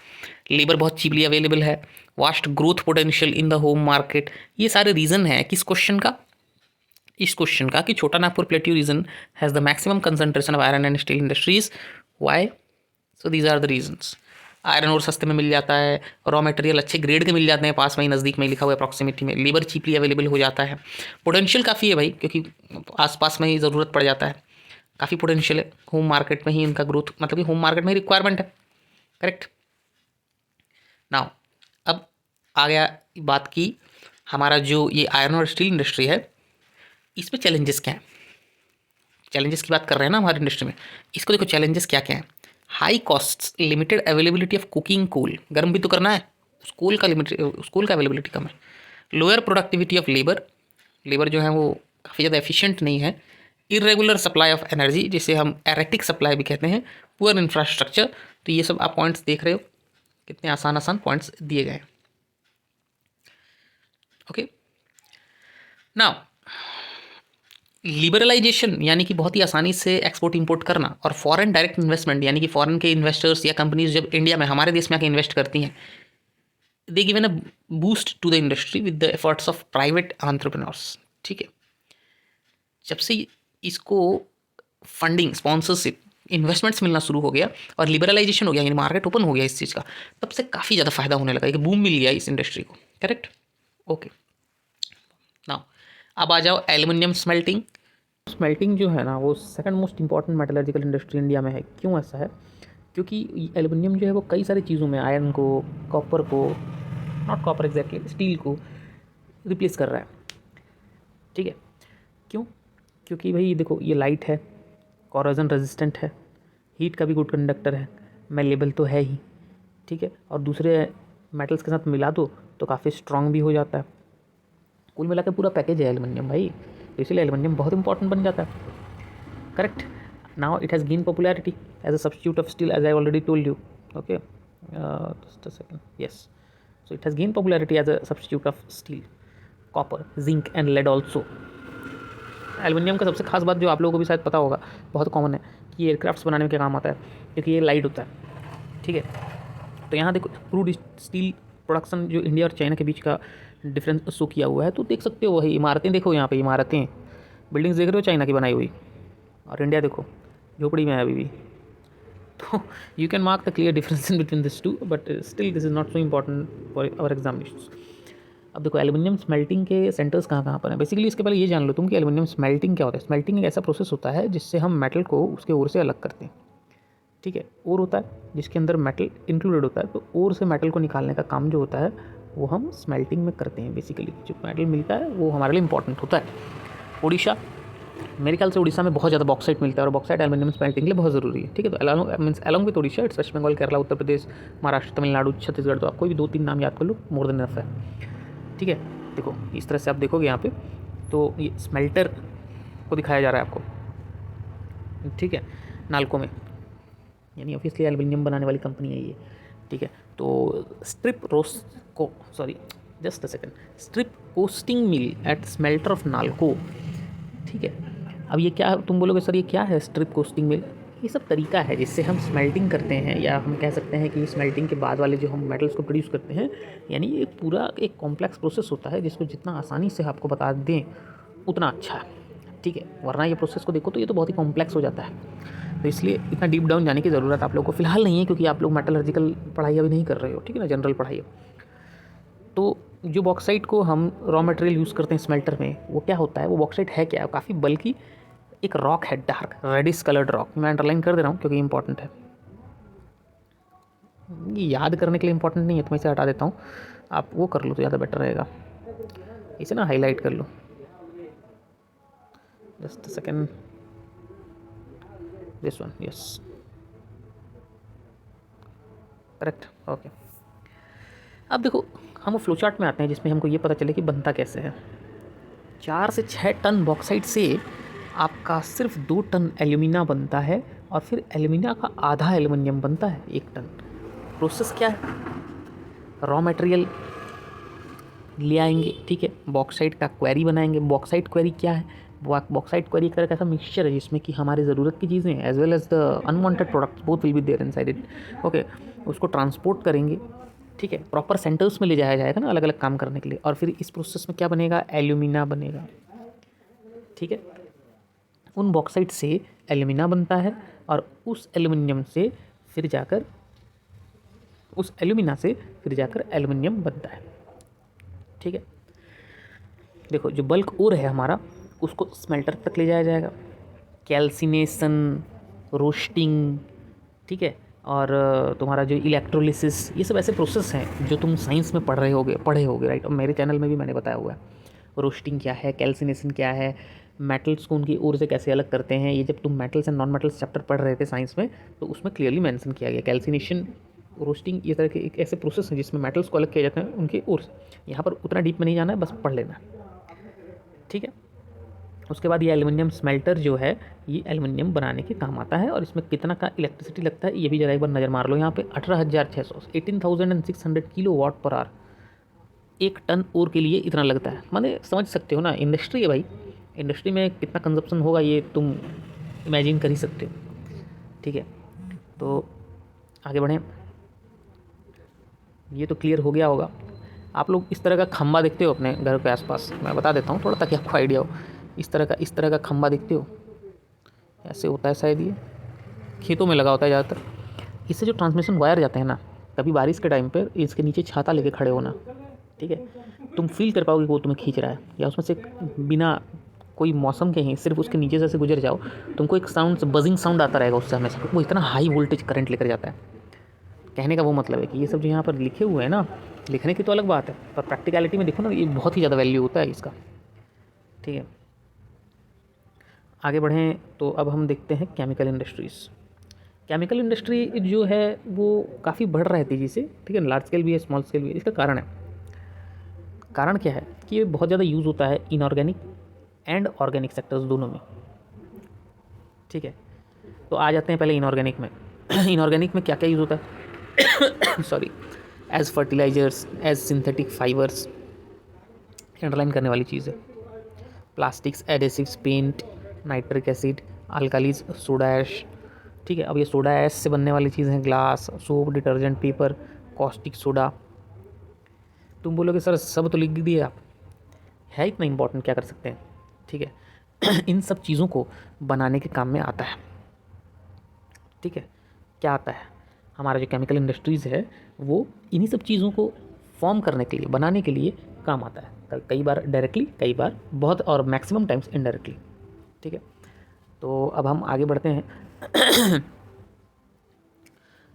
लेबर बहुत cheaply available है, vast growth potential in the home market. ये सारे रीज़न हैं किस क्वेश्चन का? इस क्वेश्चन का कि छोटा Nagpur plateau region has the maximum concentration of iron and steel industries. Y? So these are the reasons. Iron और सस्ते में मिल जाता है, रॉ मटेरियल अच्छे ग्रेड के मिल जाते हैं, पास में ही नज़दीक में लिखा हुआ है प्रॉक्सिमिटी में, लेबर चीपली अवेलेबल हो जाता है, पोटेंशियल काफ़ी है भाई क्योंकि आसपास में ही ज़रूरत पड़ जाता है। काफ़ी पोटेंशियल है, होम मार्केट में ही इनका ग्रोथ, मतलब कि होम मार्केट में ही रिक्वायरमेंट है। करेक्ट। नाउ अब आ गया बात की हमारा जो ये आयरन और स्टील इंडस्ट्री है, इसमें चैलेंजेस क्या हैं। चैलेंजेस की बात कर रहे हैं ना हमारी इंडस्ट्री में, इसको देखो चैलेंजेस क्या क्या हैं। High cost, limited availability of cooking coal, गर्म भी तो करना है, उस कोल का अवेलेबिलिटी कम है। Lower productivity of labour, labour जो है वो काफ़ी ज़्यादा एफिशिएंट नहीं है। इरेगुलर सप्लाई ऑफ एनर्जी, जिसे हम एरेटिक सप्लाई भी कहते हैं। Poor infrastructure. तो ये सब आप पॉइंट्स देख रहे हो, कितने आसान आसान पॉइंट्स दिए गए हैं। ओके, नाउ लिबरलाइजेशन यानी कि बहुत ही आसानी से एक्सपोर्ट इंपोर्ट करना, और फॉरेन डायरेक्ट इन्वेस्टमेंट यानी कि फॉरेन के इन्वेस्टर्स या कंपनीज जब इंडिया में हमारे देश में आके इन्वेस्ट करती हैं, they given a boost to the industry with the efforts of private entrepreneurs. ठीक है, जब से इसको फंडिंग, स्पॉन्सरशिप, इन्वेस्टमेंट्स मिलना शुरू हो गया और लिबरलाइजेशन हो गया, यानी मार्केट ओपन हो गया इस चीज़ का, तब से काफ़ी ज़्यादा फायदा होने लगा, एक बूम मिल गया इस इंडस्ट्री को। करेक्ट। ओके, नाउ अब आ जाओ एल्युमिनियम स्मेल्टिंग। स्मेल्टिंग जो है ना वो second most important metallurgical industry India में है। क्यों ऐसा है? क्योंकि एल्युमिनियम जो है वो कई सारी चीज़ों में, आयरन को, कॉपर को, नॉट कॉपर एग्जैक्टली, स्टील को रिप्लेस कर रहा है। ठीक है, क्यों? क्योंकि भाई देखो ये लाइट है, कॉरोजन रेजिस्टेंट है, हीट का भी गुड कंडक्टर है, मेलेबल तो है ही। ठीक है, और दूसरे मेटल्स के साथ मिला दो तो काफ़ी स्ट्रॉन्ग भी हो जाता है। कुल मिला के पूरा पैकेज है एल्युमिनियम भाई, तो इसीलिए एल्युमिनियम बहुत इंपॉर्टेंट बन जाता है। Correct. Now it has gain popularity as a substitute of steel, as I already told you. Okay, just a second, yes, so it has gain popularity as a substitute of steel, copper, zinc and lead also. Aluminium का सबसे खास बात जो आप लोगों को भी शायद पता होगा, बहुत कॉमन है, कि ये एयरक्राफ्ट्स बनाने में क्या काम आता है, क्योंकि ये लाइट होता है। ठीक है, तो यहाँ देखो क्रूड स्टील प्रोडक्शन जो इंडिया और चाइना के बीच का डिफरेंस शो किया हुआ है, तो देख सकते हो वही इमारतें देखो, यहाँ पे इमारतें, बिल्डिंग्स देख रहे हो चाइना की बनाई हुई, और इंडिया देखो झोपड़ी में है अभी भी। तो you can mark the clear difference in between this two, but still this is not so important for our examinations. अब देखो एल्युमिनियम स्मेल्टिंग के सेंटर्स कहाँ कहाँ पर हैं। बेसिकली इसके पहले ये जान लो तुम कि एल्युमिनियम स्मेल्टिंग क्या होता है। स्मेल्टिंग एक ऐसा प्रोसेस होता है जिससे हम मेटल को उसके ओर से अलग करते हैं। ठीक है, ओर होता है जिसके अंदर मेटल इंक्लूडेड होता है, तो ओर से मेटल को निकालने का काम जो होता है वो हम स्मेल्टिंग में करते हैं। बेसिकली जो मेटल मिलता है वो हमारे लिए इंपॉर्टेंट होता है। उड़ीसा, मेरे ख्याल से उड़ीसा में बहुत ज़्यादा बॉक्साइट मिलता है, और बॉक्साइट एल्युमिनियम स्मेल्टिंग के लिए बहुत ज़रूरी है। ठीक है, तो along with Orissa it's West Bengal, Kerala, Uttar Pradesh, Maharashtra, Tamil Nadu, Chhattisgarh, तो आप कोई भी 2-3 नाम याद कर लो, मोर देन इनफ है। ठीक है, देखो इस तरह से आप देखोगे यहाँ पे, तो ये स्मेल्टर को दिखाया जा रहा है आपको। ठीक है, नालको में, यानी ऑब्वियसली एल्युमिनियम बनाने वाली कंपनी है ये। ठीक है, तो strip casting mill at smelter of NALCO. ठीक है, अब ये क्या, तुम बोलोगे सर ये क्या है स्ट्रिप कोस्टिंग मिल? ये सब तरीका है जिससे हम स्मेल्टिंग करते हैं, या हम कह सकते हैं कि स्मेल्टिंग के बाद वाले जो हम मेटल्स को प्रोड्यूस करते हैं, यानी ये पूरा एक कॉम्प्लेक्स प्रोसेस होता है जिसको जितना आसानी से आपको बता दें उतना अच्छा है। ठीक है, वरना ये प्रोसेस को देखो तो ये तो बहुत ही कॉम्प्लेक्स हो जाता है, तो इसलिए इतना डीप डाउन जाने की ज़रूरत आप लोगों को फिलहाल नहीं है, क्योंकि आप लोग मेटलर्जिकल पढ़ाई अभी नहीं कर रहे हो। ठीक है ना, जनरल पढ़ाई है। तो जो बॉक्साइट को हम रॉ मटेरियल यूज़ करते हैं स्मेल्टर में, वो क्या होता है, वो बॉक्साइट है क्या, काफ़ी बल्कि एक रॉक है, डार्क रेडिश कलर्ड रॉक। मैं अंडरलाइन कर दे रहा हूँ क्योंकि इंपॉर्टेंट है, ये याद करने के लिए इंपॉर्टेंट नहीं है, तो मैं इसे हटा देता हूँ, आप वो कर लो तो ज़्यादा बेटर रहेगा। इसे ना हाईलाइट कर लो, just a second, this one, yes, correct, okay. अब देखो हम वो फ्लो चार्ट में आते हैं जिसमें हमको ये पता चले कि बनता कैसे है। 4 से 6 टन बॉक्साइट से आपका सिर्फ 2 टन एल्यूमिना बनता है, और फिर एल्यूमिना का आधा एल्युमिनियम बनता है 1 टन। प्रोसेस क्या है, रॉ मटेरियल ले आएंगे, ठीक है, बॉक्साइट का क्वेरी बनाएंगे। बॉक्साइट क्वेरी क्या है, बॉक्साइट क्वेरी का ऐसा मिक्सचर है जिसमें कि हमारी ज़रूरत की चीज़ें as well as the unwanted products both will be there inside it. Okay, उसको ट्रांसपोर्ट करेंगे, ठीक है, प्रॉपर सेंटर्स में ले जाया जाएगा ना अलग अलग काम करने के लिए, और फिर इस प्रोसेस में क्या बनेगा, एल्यूमिना बनेगा। ठीक है, उन बॉक्साइट से एल्यूमिना बनता है, और उस एल्युमिनियम से फिर जाकर एल्युमिनियम बनता है। ठीक है, देखो जो बल्क ओर है हमारा, उसको स्मेल्टर तक ले जाया जाएगा। कैल्सिनेशन, रोस्टिंग, ठीक है, और तुम्हारा जो इलेक्ट्रोलिसिस, ये सब ऐसे प्रोसेस हैं जो तुम साइंस में पढ़े होगे राइट। और मेरे चैनल में भी मैंने बताया हुआ है रोस्टिंग क्या है, कैल्सिनेशन क्या है, मेटल्स को उनकी ओर से कैसे अलग करते हैं। ये जब तुम metals and non metals chapter पढ़ रहे थे साइंस में, तो उसमें क्लियरली मेंशन किया गया कैल्सिनेशन, रोस्टिंग, ये तरह के एक ऐसे प्रोसेस हैं जिसमें मेटल्स को अलग किया जाता है उनकी ओर से। यहाँ पर उतना डीप में नहीं जाना है, बस पढ़ लेना, ठीक है। उसके बाद ये एल्युमिनियम स्मेल्टर जो है, ये एल्युमिनियम बनाने के काम आता है, और इसमें कितना का इलेक्ट्रिसिटी लगता है ये भी जरा एक बार नज़र मार लो। यहाँ पे 18,600 18,600 किलो वाट पर आवर, एक टन ओर के लिए इतना लगता है। माने समझ सकते हो ना, इंडस्ट्री है भाई, इंडस्ट्री में कितना कंजप्शन होगा ये तुम इमेजिन कर ही सकते हो, ठीक है। तो आगे बढ़ें, ये तो क्लियर हो गया होगा। आप लोग इस तरह का खंबा देखते हो अपने घर के आसपास, मैं बता देता हूँ थोड़ा ताकि आपको आइडिया हो। इस तरह का खंबा देखते हो, ऐसे होता है शायद, ये खेतों में लगा होता है ज़्यादातर। इससे जो ट्रांसमिशन वायर जाते हैं ना, कभी बारिश के टाइम पर इसके नीचे छाता लेके खड़े होना, ठीक है, तुम फील कर पाओगे कि वो तुम्हें खींच रहा है, या उसमें से बिना कोई मौसम के ही सिर्फ उसके नीचे से गुजर जाओ, तुमको एक साउंड, बजिंग साउंड आता रहेगा उससे हमेशा। वो इतना हाई वोल्टेज करंट लेकर जाता है। कहने का वो मतलब है कि ये सब जो यहाँ पर लिखे हुए हैं ना, लिखने की तो अलग बात है, पर प्रैक्टिकलिटी में देखो ना, ये बहुत ही ज़्यादा वैल्यू होता है इसका, ठीक है। आगे बढ़ें तो अब हम देखते हैं केमिकल इंडस्ट्रीज़। केमिकल इंडस्ट्री जो है वो काफ़ी बढ़ रहा है तेज़ी से, ठीक है, लार्ज स्केल भी है, स्मॉल स्केल भी है। इसका कारण क्या है कि ये बहुत ज़्यादा यूज़ होता है इनऑर्गेनिक एंड ऑर्गेनिक सेक्टर्स दोनों में, ठीक है। तो आ जाते हैं पहले इनऑर्गेनिक में। इनऑर्गेनिक में क्या क्या यूज़ होता है sorry, as fertilisers, as synthetic fibres, underline करने वाली चीज़ है, plastics, adhesives, paint, nitric acid, alkalies, soda ash, ठीक है। अब ये सोडा ऐश से बनने वाली चीज़ें हैं glass, soap, detergent, paper, caustic soda. तुम बोलोगे सर सब तो लिख दिए आप, है इतना इम्पोर्टेंट, क्या कर सकते हैं, ठीक है। इन सब चीज़ों को बनाने के काम में आता है, ठीक है। क्या आता है, हमारा जो केमिकल इंडस्ट्रीज़ है वो इन्हीं सब चीज़ों को फॉर्म करने के लिए, बनाने के लिए काम आता है, कई बार डायरेक्टली, कई बार बहुत, और मैक्सिमम टाइम्स इनडायरेक्टली, ठीक है। तो अब हम आगे बढ़ते हैं।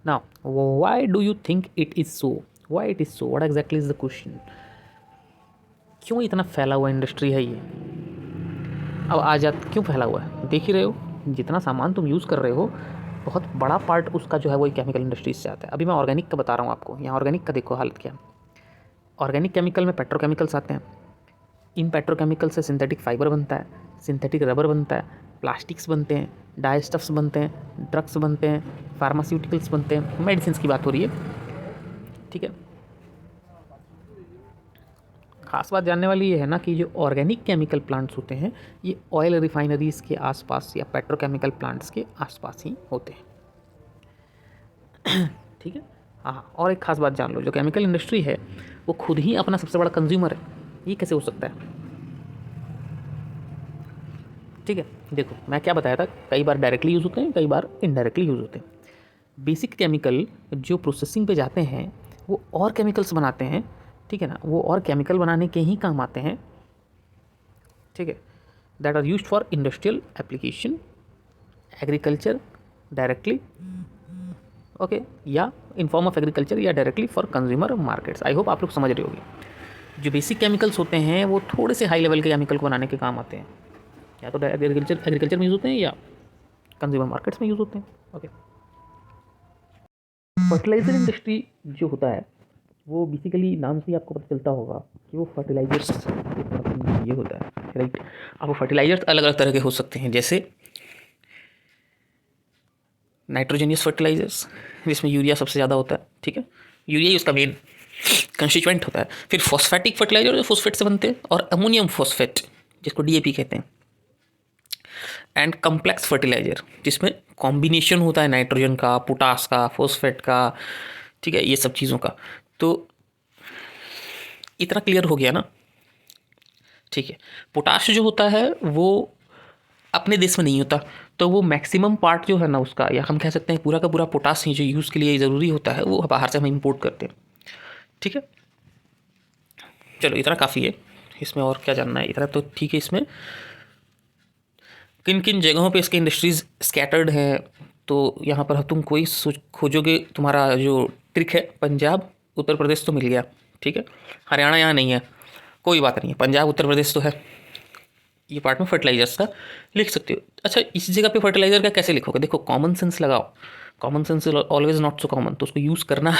Now why do you think it is so, why it is so, what exactly is the question. क्यों इतना फैला हुआ इंडस्ट्री है ये। अब आ जात क्यों फैला हुआ है, देख ही रहे हो, जितना सामान तुम यूज़ कर रहे हो बहुत बड़ा पार्ट उसका जो है वो केमिकल इंडस्ट्रीज से आता है। अभी मैं ऑर्गेनिक का बता रहा हूँ आपको, यहाँ ऑर्गेनिक का देखो हालत क्या। ऑर्गेनिक केमिकल में पेट्रोकेमिकल्स आते हैं, इन पेट्रोकेमिकल से सिंथेटिक फाइबर बनता है, सिंथेटिक रबर बनता है, प्लास्टिक्स बनते हैं, डाइस्टफ्स बनते हैं, ड्रग्स बनते हैं, फार्मास्यूटिकल्स बनते हैं, मेडिसिन की बात हो रही है, ठीक है। खास बात जानने वाली ये है ना कि जो ऑर्गेनिक केमिकल प्लांट्स होते हैं ये ऑयल रिफाइनरीज़ के आसपास या पेट्रोकेमिकल प्लांट्स के आसपास ही होते हैं, ठीक है। हाँ, और एक खास बात जान लो, जो केमिकल इंडस्ट्री है वो खुद ही अपना सबसे बड़ा कंज्यूमर है। ये कैसे हो सकता है, ठीक है। देखो मैं क्या बताया था, कई बार डायरेक्टली यूज़ होते हैं, कई बार इनडायरेक्टली यूज़ होते हैं। बेसिक केमिकल जो प्रोसेसिंग पे जाते हैं वो और केमिकल्स बनाते हैं, ठीक है ना, वो और केमिकल बनाने के ही काम आते हैं, ठीक है, that are used for industrial application, agriculture directly, okay, या इन फॉर्म ऑफ एग्रीकल्चर, या directly for consumer markets. I hope आप लोग समझ रहे होंगे। जो बेसिक केमिकल्स होते हैं वो थोड़े से हाई लेवल के केमिकल को बनाने के काम आते हैं, या तो एग्रीकल्चर में यूज़ होते हैं या कंज्यूमर मार्केट्स में यूज़ होते हैं, ओके। फर्टिलाइजर इंडस्ट्री जो होता है वो बेसिकली नाम से ही आपको पता चलता होगा कि वो फर्टिलाइजर्स ये होता है, राइट। अब वो फर्टिलाइजर्स अलग अलग तरह के हो सकते हैं, जैसे नाइट्रोजनियस फर्टिलाइजर्स जिसमें यूरिया सबसे ज़्यादा होता है, ठीक है, यूरिया ही उसका मेन कंस्टिट्यूएंट होता है। फिर फॉस्फेटिक फर्टिलाइजर जो फॉस्फेट से बनते हैं, और अमोनियम फॉस्फेट जिसको डीएपी कहते हैं, एंड कम्प्लेक्स फर्टिलाइजर जिसमें कॉम्बिनेशन होता है नाइट्रोजन का, पोटास का, फॉस्फेट का, ठीक है, ये सब चीज़ों का। तो इतना क्लियर हो गया ना, ठीक है। पोटाश जो होता है वो अपने देश में नहीं होता, तो वो मैक्सिमम पार्ट जो है ना उसका, या हम कह सकते हैं पूरा का पूरा पोटाश ही जो यूज़ के लिए ज़रूरी होता है वो बाहर से हम इंपोर्ट करते हैं, ठीक है। चलो इतना काफ़ी है, इसमें और क्या जानना है, इतना तो ठीक है। इसमें किन किन जगहों पे इसके इंडस्ट्रीज स्कैटर्ड हैं, तो यहाँ पर तुम कोई खोजोगे, तुम्हारा जो ट्रिक है पंजाब उत्तर प्रदेश तो मिल गया, ठीक है। हरियाणा यहाँ नहीं है, कोई बात नहीं है, पंजाब उत्तर प्रदेश तो है। ये पार्ट में फर्टिलाइजर्स का लिख सकते हो। अच्छा, इस जगह पे फर्टिलाइजर का कैसे लिखोगे? देखो, कॉमन सेंस लगाओ, common sense always not so common, तो उसको यूज़ करना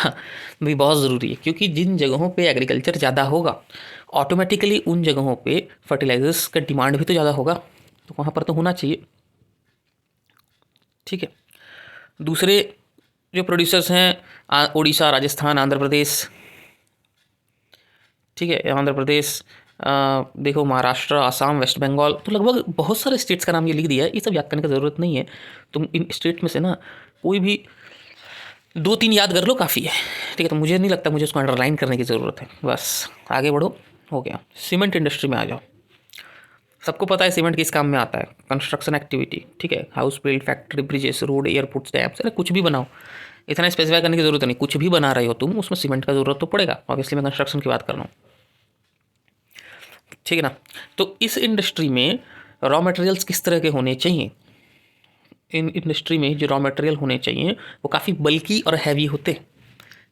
भी बहुत ज़रूरी है, क्योंकि जिन जगहों पे एग्रीकल्चर ज़्यादा होगा ऑटोमेटिकली उन जगहों पे फर्टिलाइजर्स का डिमांड भी तो ज़्यादा होगा, तो वहाँ पर तो होना चाहिए, ठीक है। दूसरे जो प्रोड्यूसर्स हैं उड़ीसा, राजस्थान, आंध्र प्रदेश, ठीक है, आंध्र प्रदेश, देखो महाराष्ट्र, आसाम, वेस्ट बंगाल, तो लगभग बहुत सारे स्टेट्स का नाम ये लिख दिया है। ये सब याद करने की ज़रूरत नहीं है, तुम इन स्टेट में से ना कोई भी 2-3 याद कर लो, काफ़ी है, ठीक है। तो मुझे नहीं लगता मुझे उसको अंडरलाइन करने की ज़रूरत है, बस आगे बढ़ो, हो गया। सीमेंट इंडस्ट्री में आ जाओ। सबको पता है सीमेंट किस काम में आता है, कंस्ट्रक्शन एक्टिविटी, ठीक है। House build, factory, bridges, road, airports, dams, अरे कुछ भी बनाओ, इतना स्पेसिफाई करने की जरूरत नहीं, कुछ भी बना रहे हो तुम उसमें सीमेंट का जरूरत तो पड़ेगा। ऑब्वियसली मैं कंस्ट्रक्शन की बात कर रहा हूँ, ठीक है ना। तो इस इंडस्ट्री में रॉ मटेरियल्स किस तरह के होने चाहिए? इन इंडस्ट्री में जो रॉ मटेरियल होने चाहिए वो काफ़ी बल्कि और हैवी होते हैं।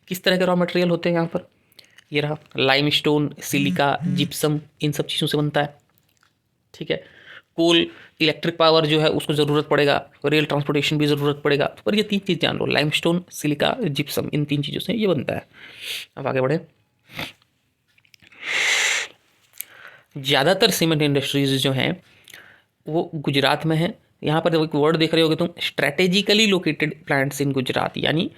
किस तरह के रॉ मटेरियल होते हैं यहाँ पर? ये रहा, लाइमस्टोन, सिलिका, जिप्सम, इन सब चीज़ों से बनता है, ठीक है। कोल, इलेक्ट्रिक पावर जो है उसको ज़रूरत पड़ेगा, रेल ट्रांसपोर्टेशन भी ज़रूरत पड़ेगा, पर ये 3 चीज़ जान लो, लाइमस्टोन, सिलिका, जिप्सम, इन 3 चीज़ों से ये बनता है। अब आगे बढ़े। ज़्यादातर सीमेंट इंडस्ट्रीज जो हैं वो गुजरात में है। यहाँ पर एक वर्ड देख रहे होगे तुम, strategically located plants in Gujarat, यानी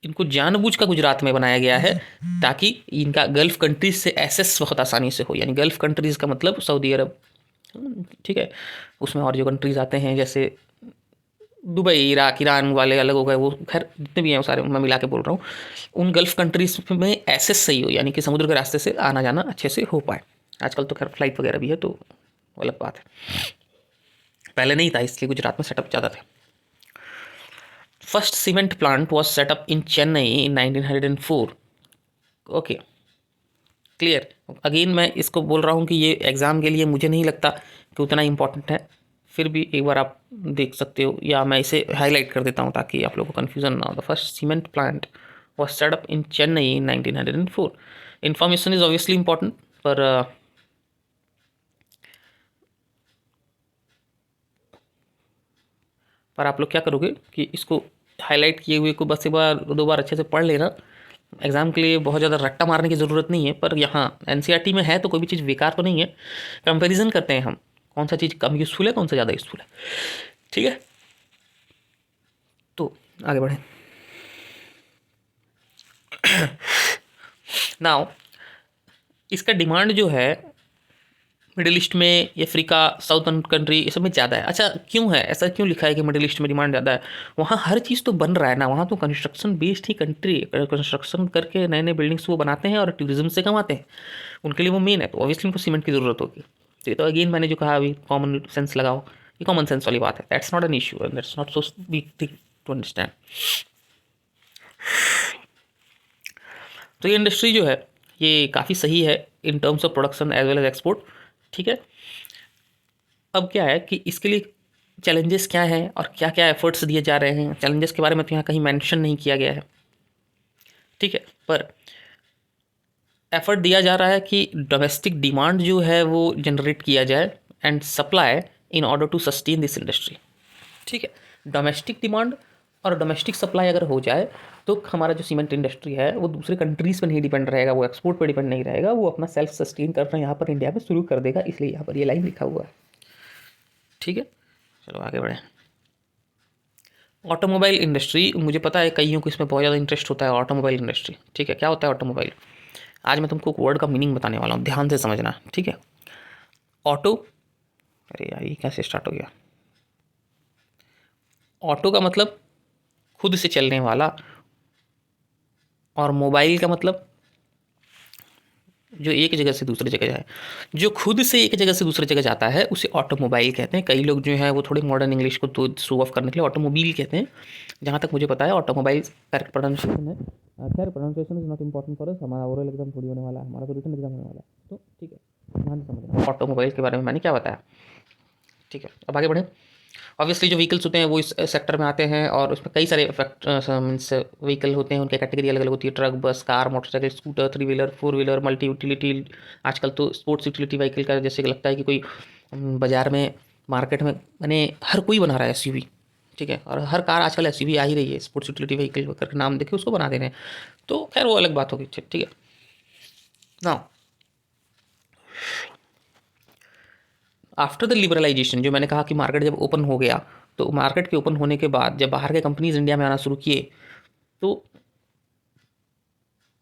इनको जानबूझ कर गुजरात में बनाया गया है ताकि इनका गल्फ़ कंट्रीज से एक्सेस बहुत आसानी से हो। यानी गल्फ़ कंट्रीज़ का मतलब सऊदी अरब, ठीक है, उसमें और जो कंट्रीज़ आते हैं जैसे दुबई, इराक, ईरान वाले अलग हो गए, वो खैर जितने भी हैं वो सारे मैं मिला के बोल रहा हूँ। उन गल्फ़ कंट्रीज़ में एक्सेस सही हो, यानी कि समुद्र के रास्ते से आना जाना अच्छे से हो पाए। आजकल तो खैर फ्लाइट वगैरह भी है, तो अलग बात है, पहले नहीं था, इसलिए गुजरात में सेटअप ज़्यादा थे। First cement plant was setup in Chennai in 1904। Okay, clear. Again मैं इसको बोल रहा हूँ कि ये एग्ज़ाम के लिए मुझे नहीं लगता कि उतना इंपॉर्टेंट है, फिर भी एक बार आप देख सकते हो, या मैं इसे हाईलाइट कर देता हूँ ताकि आप लोगों को कन्फ्यूजन ना हो। The first cement plant was setup in Chennai in 1904। Information is obviously important, पर आप लोग क्या करोगे कि इसको हाईलाइट किए हुए को बस एक बार 2 बार अच्छे से पढ़ लेना। एग्ज़ाम के लिए बहुत ज़्यादा रट्टा मारने की ज़रूरत नहीं है, पर यहाँ एनसीईआरटी में है तो कोई भी चीज़ बेकार तो नहीं है। कंपैरिजन करते हैं हम, कौन सा चीज़ कम यूज़फुल है, कौन सा ज़्यादा यूज़फुल है, ठीक है। तो आगे बढ़ें। नाउ इसका डिमांड जो है मिडिल ईस्ट में, अफ्रीका, साउथर्न कंट्री, ये सब में ज़्यादा है। अच्छा, क्यों है ऐसा, क्यों लिखा है कि मिडिल ईस्ट में डिमांड ज़्यादा है? वहाँ हर चीज़ तो बन रहा है ना, वहाँ तो कंस्ट्रक्शन बेस्ड ही कंट्री है, कंस्ट्रक्शन करके नए नए बिल्डिंग्स वो बनाते हैं और टूरिज्म से कमाते हैं, उनके लिए वो मेन है, तो ऑब्वियसली उनको सीमेंट की ज़रूरत होगी। तो ये तो अगेन मैंने जो कहा अभी, कॉमन सेंस लगाओ, ये कॉमन सेंस वाली बात है, that's not an issue and that's not so big thing to understand. तो ये इंडस्ट्री जो है ये काफ़ी सही है in terms of production as well as export, ठीक है। अब क्या है कि इसके लिए चैलेंजेस क्या हैं और क्या क्या एफर्ट्स दिए जा रहे हैं, चैलेंजेस के बारे में तो यहाँ कहीं मेंशन नहीं किया गया है, ठीक है। पर एफर्ट दिया जा रहा है कि डोमेस्टिक डिमांड जो है वो जनरेट किया जाए and supply in order to sustain this industry, ठीक है। डोमेस्टिक डिमांड और डोमेस्टिक सप्लाई अगर हो जाए तो हमारा जो सीमेंट इंडस्ट्री है वो दूसरे कंट्रीज़ पर नहीं डिपेंड रहेगा, वो एक्सपोर्ट पर डिपेंड नहीं रहेगा, वो अपना सेल्फ सस्टेन करना यहाँ पर इंडिया में शुरू कर देगा, इसलिए यहाँ पर ये लाइन लिखा हुआ है, ठीक है। चलो आगे बढ़ें। ऑटोमोबाइल इंडस्ट्री, मुझे पता है कईयों को इसमें बहुत ज़्यादा इंटरेस्ट होता है, ऑटोमोबाइल इंडस्ट्री, ठीक है। क्या होता है ऑटोमोबाइल? आज मैं तुमको वर्ड का मीनिंग बताने वाला हूँ, ध्यान से समझना, ठीक है। ऑटो, अरे यार ये कैसे स्टार्ट हो गया? ऑटो का मतलब खुद से चलने वाला, और मोबाइल का मतलब जो एक जगह से दूसरी जगह जाए, जो खुद से एक जगह से दूसरी जगह जाता है उसे ऑटोमोबाइल कहते हैं। कई लोग जो है वो थोड़े मॉडर्न इंग्लिश को तो शो ऑफ करने के लिए ऑटोमोबाइल कहते हैं, जहाँ तक मुझे पता है ऑटोमोबाइल करेक्ट प्रोनाउंसिएशन है। खैर pronunciation is not important for अस, हमारा ओरल एग्जाम थोड़ी होने वाला है, हमारा तो रिटन एग्जाम होने वाला है, तो ठीक है ध्यान से समझना ऑटोमोबाइल के बारे में मैंने क्या बताया, ठीक है, अब आगे बढ़ें। ऑब्वियसली जो व्हीकल्स होते हैं वो इस सेक्टर में आते हैं और उसमें कई सारे मीन्स व्हीकल होते हैं, उनकी कैटेगरी अलग अलग होती है। ट्रक, बस, car, motorcycle, scooter, 3 wheeler, 4 wheeler, multi utility. आजकल तो स्पोर्ट्स यूटिलिटी व्हीकल का जैसे लगता है कि कोई बाजार में, मार्केट में मैंने हर कोई बना रहा है एसयूवी। ठीक है, और हर कार आजकल एसयूवी आ ही रही है, स्पोर्ट्स यूटिलिटी व्हीकल करके नाम देखे उसको बना दे रहे हैं। तो खैर वो अलग बात होगी। ठीक है ना। आफ्टर द लिबरलाइजेशन, जो मैंने कहा कि मार्केट जब ओपन हो गया, तो मार्केट के ओपन होने के बाद जब बाहर के कंपनीज इंडिया में आना शुरू किए, तो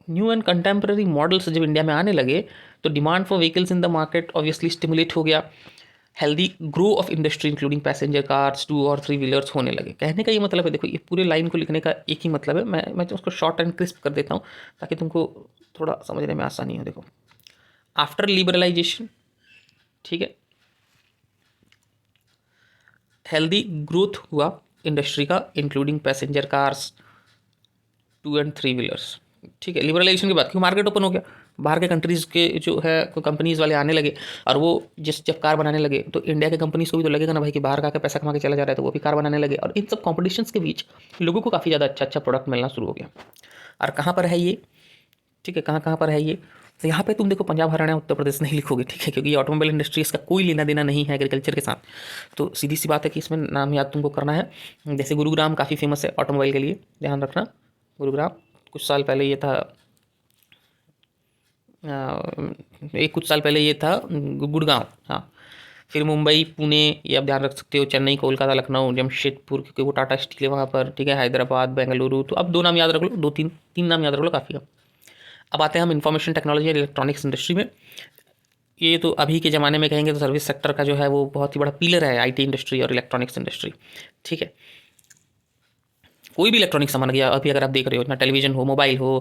न्यू एंड कंटेम्प्रेरी मॉडल्स जब इंडिया में आने लगे, तो demand for vehicles in the market obviously stimulate हो गया। Healthy grow of industry including passenger cars, 2 और 3 व्हीलर्स होने लगे। कहने का ये मतलब है, देखो ये पूरे लाइन को लिखने का एक ही मतलब है, मैं तो उसको शॉर्ट एंड क्रिस्प कर देता हूँ ताकि तुमको थोड़ा समझने में आसानी हो। देखो, आफ्टर लिबरलाइजेशन, ठीक है, हेल्दी ग्रोथ हुआ इंडस्ट्री का इंक्लूडिंग पैसेंजर कार्स, 2 और 3 व्हीलर्स। ठीक है, लिबरलाइजेशन के बाद क्योंकि मार्केट ओपन हो गया, बाहर के कंट्रीज़ के जो है कंपनीज वाले आने लगे, और वो जब कार बनाने लगे तो इंडिया के कंपनीज को भी तो लगेगा ना भाई कि बाहर का के पैसा कमा के चला जा रहा है, तो वो भी कार बनाने लगे। और इन सब कॉम्पिटिशन्स के बीच लोगों को काफ़ी ज़्यादा अच्छा अच्छा प्रोडक्ट मिलना शुरू हो गया। और कहाँ पर है ये, ठीक है, कहाँ कहाँ पर है ये, तो यहाँ पे तुम देखो पंजाब, हरियाणा, उत्तर प्रदेश नहीं लिखोगे, ठीक है, क्योंकि ये ऑटोमोबाइल इंडस्ट्री इसका कोई लेना देना नहीं है एग्रीकल्चर के साथ। तो सीधी सी बात है कि इसमें नाम याद तुमको करना है। जैसे गुरुग्राम काफ़ी फेमस है ऑटोमोबाइल के लिए, ध्यान रखना। गुरुग्राम कुछ साल पहले ये था, कुछ साल पहले ये था गुड़गांव, हाँ। फिर मुंबई, पुणे, ये आप ध्यान रख सकते हो। चेन्नई, कोलकाता, लखनऊ, जमशेदपुर, क्योंकि वो टाटा स्टील है वहाँ पर, ठीक है। हैदराबाद, बेंगलुरु, तो अब 2 नाम याद रख लो, दो तीन तीन नाम याद रख लो, काफ़ी है। अब आते हैं हम इंफॉर्मेशन टेक्नोलॉजी और इलेक्ट्रॉनिक्स इंडस्ट्री में। ये तो अभी के ज़माने में कहेंगे तो सर्विस सेक्टर का जो है वो बहुत ही बड़ा पिलर है, आईटी इंडस्ट्री और इलेक्ट्रॉनिक्स इंडस्ट्री, ठीक है। कोई भी इलेक्ट्रॉनिक सामान गया अभी अगर आप देख रहे हो, ना टेलीविजन हो, मोबाइल हो,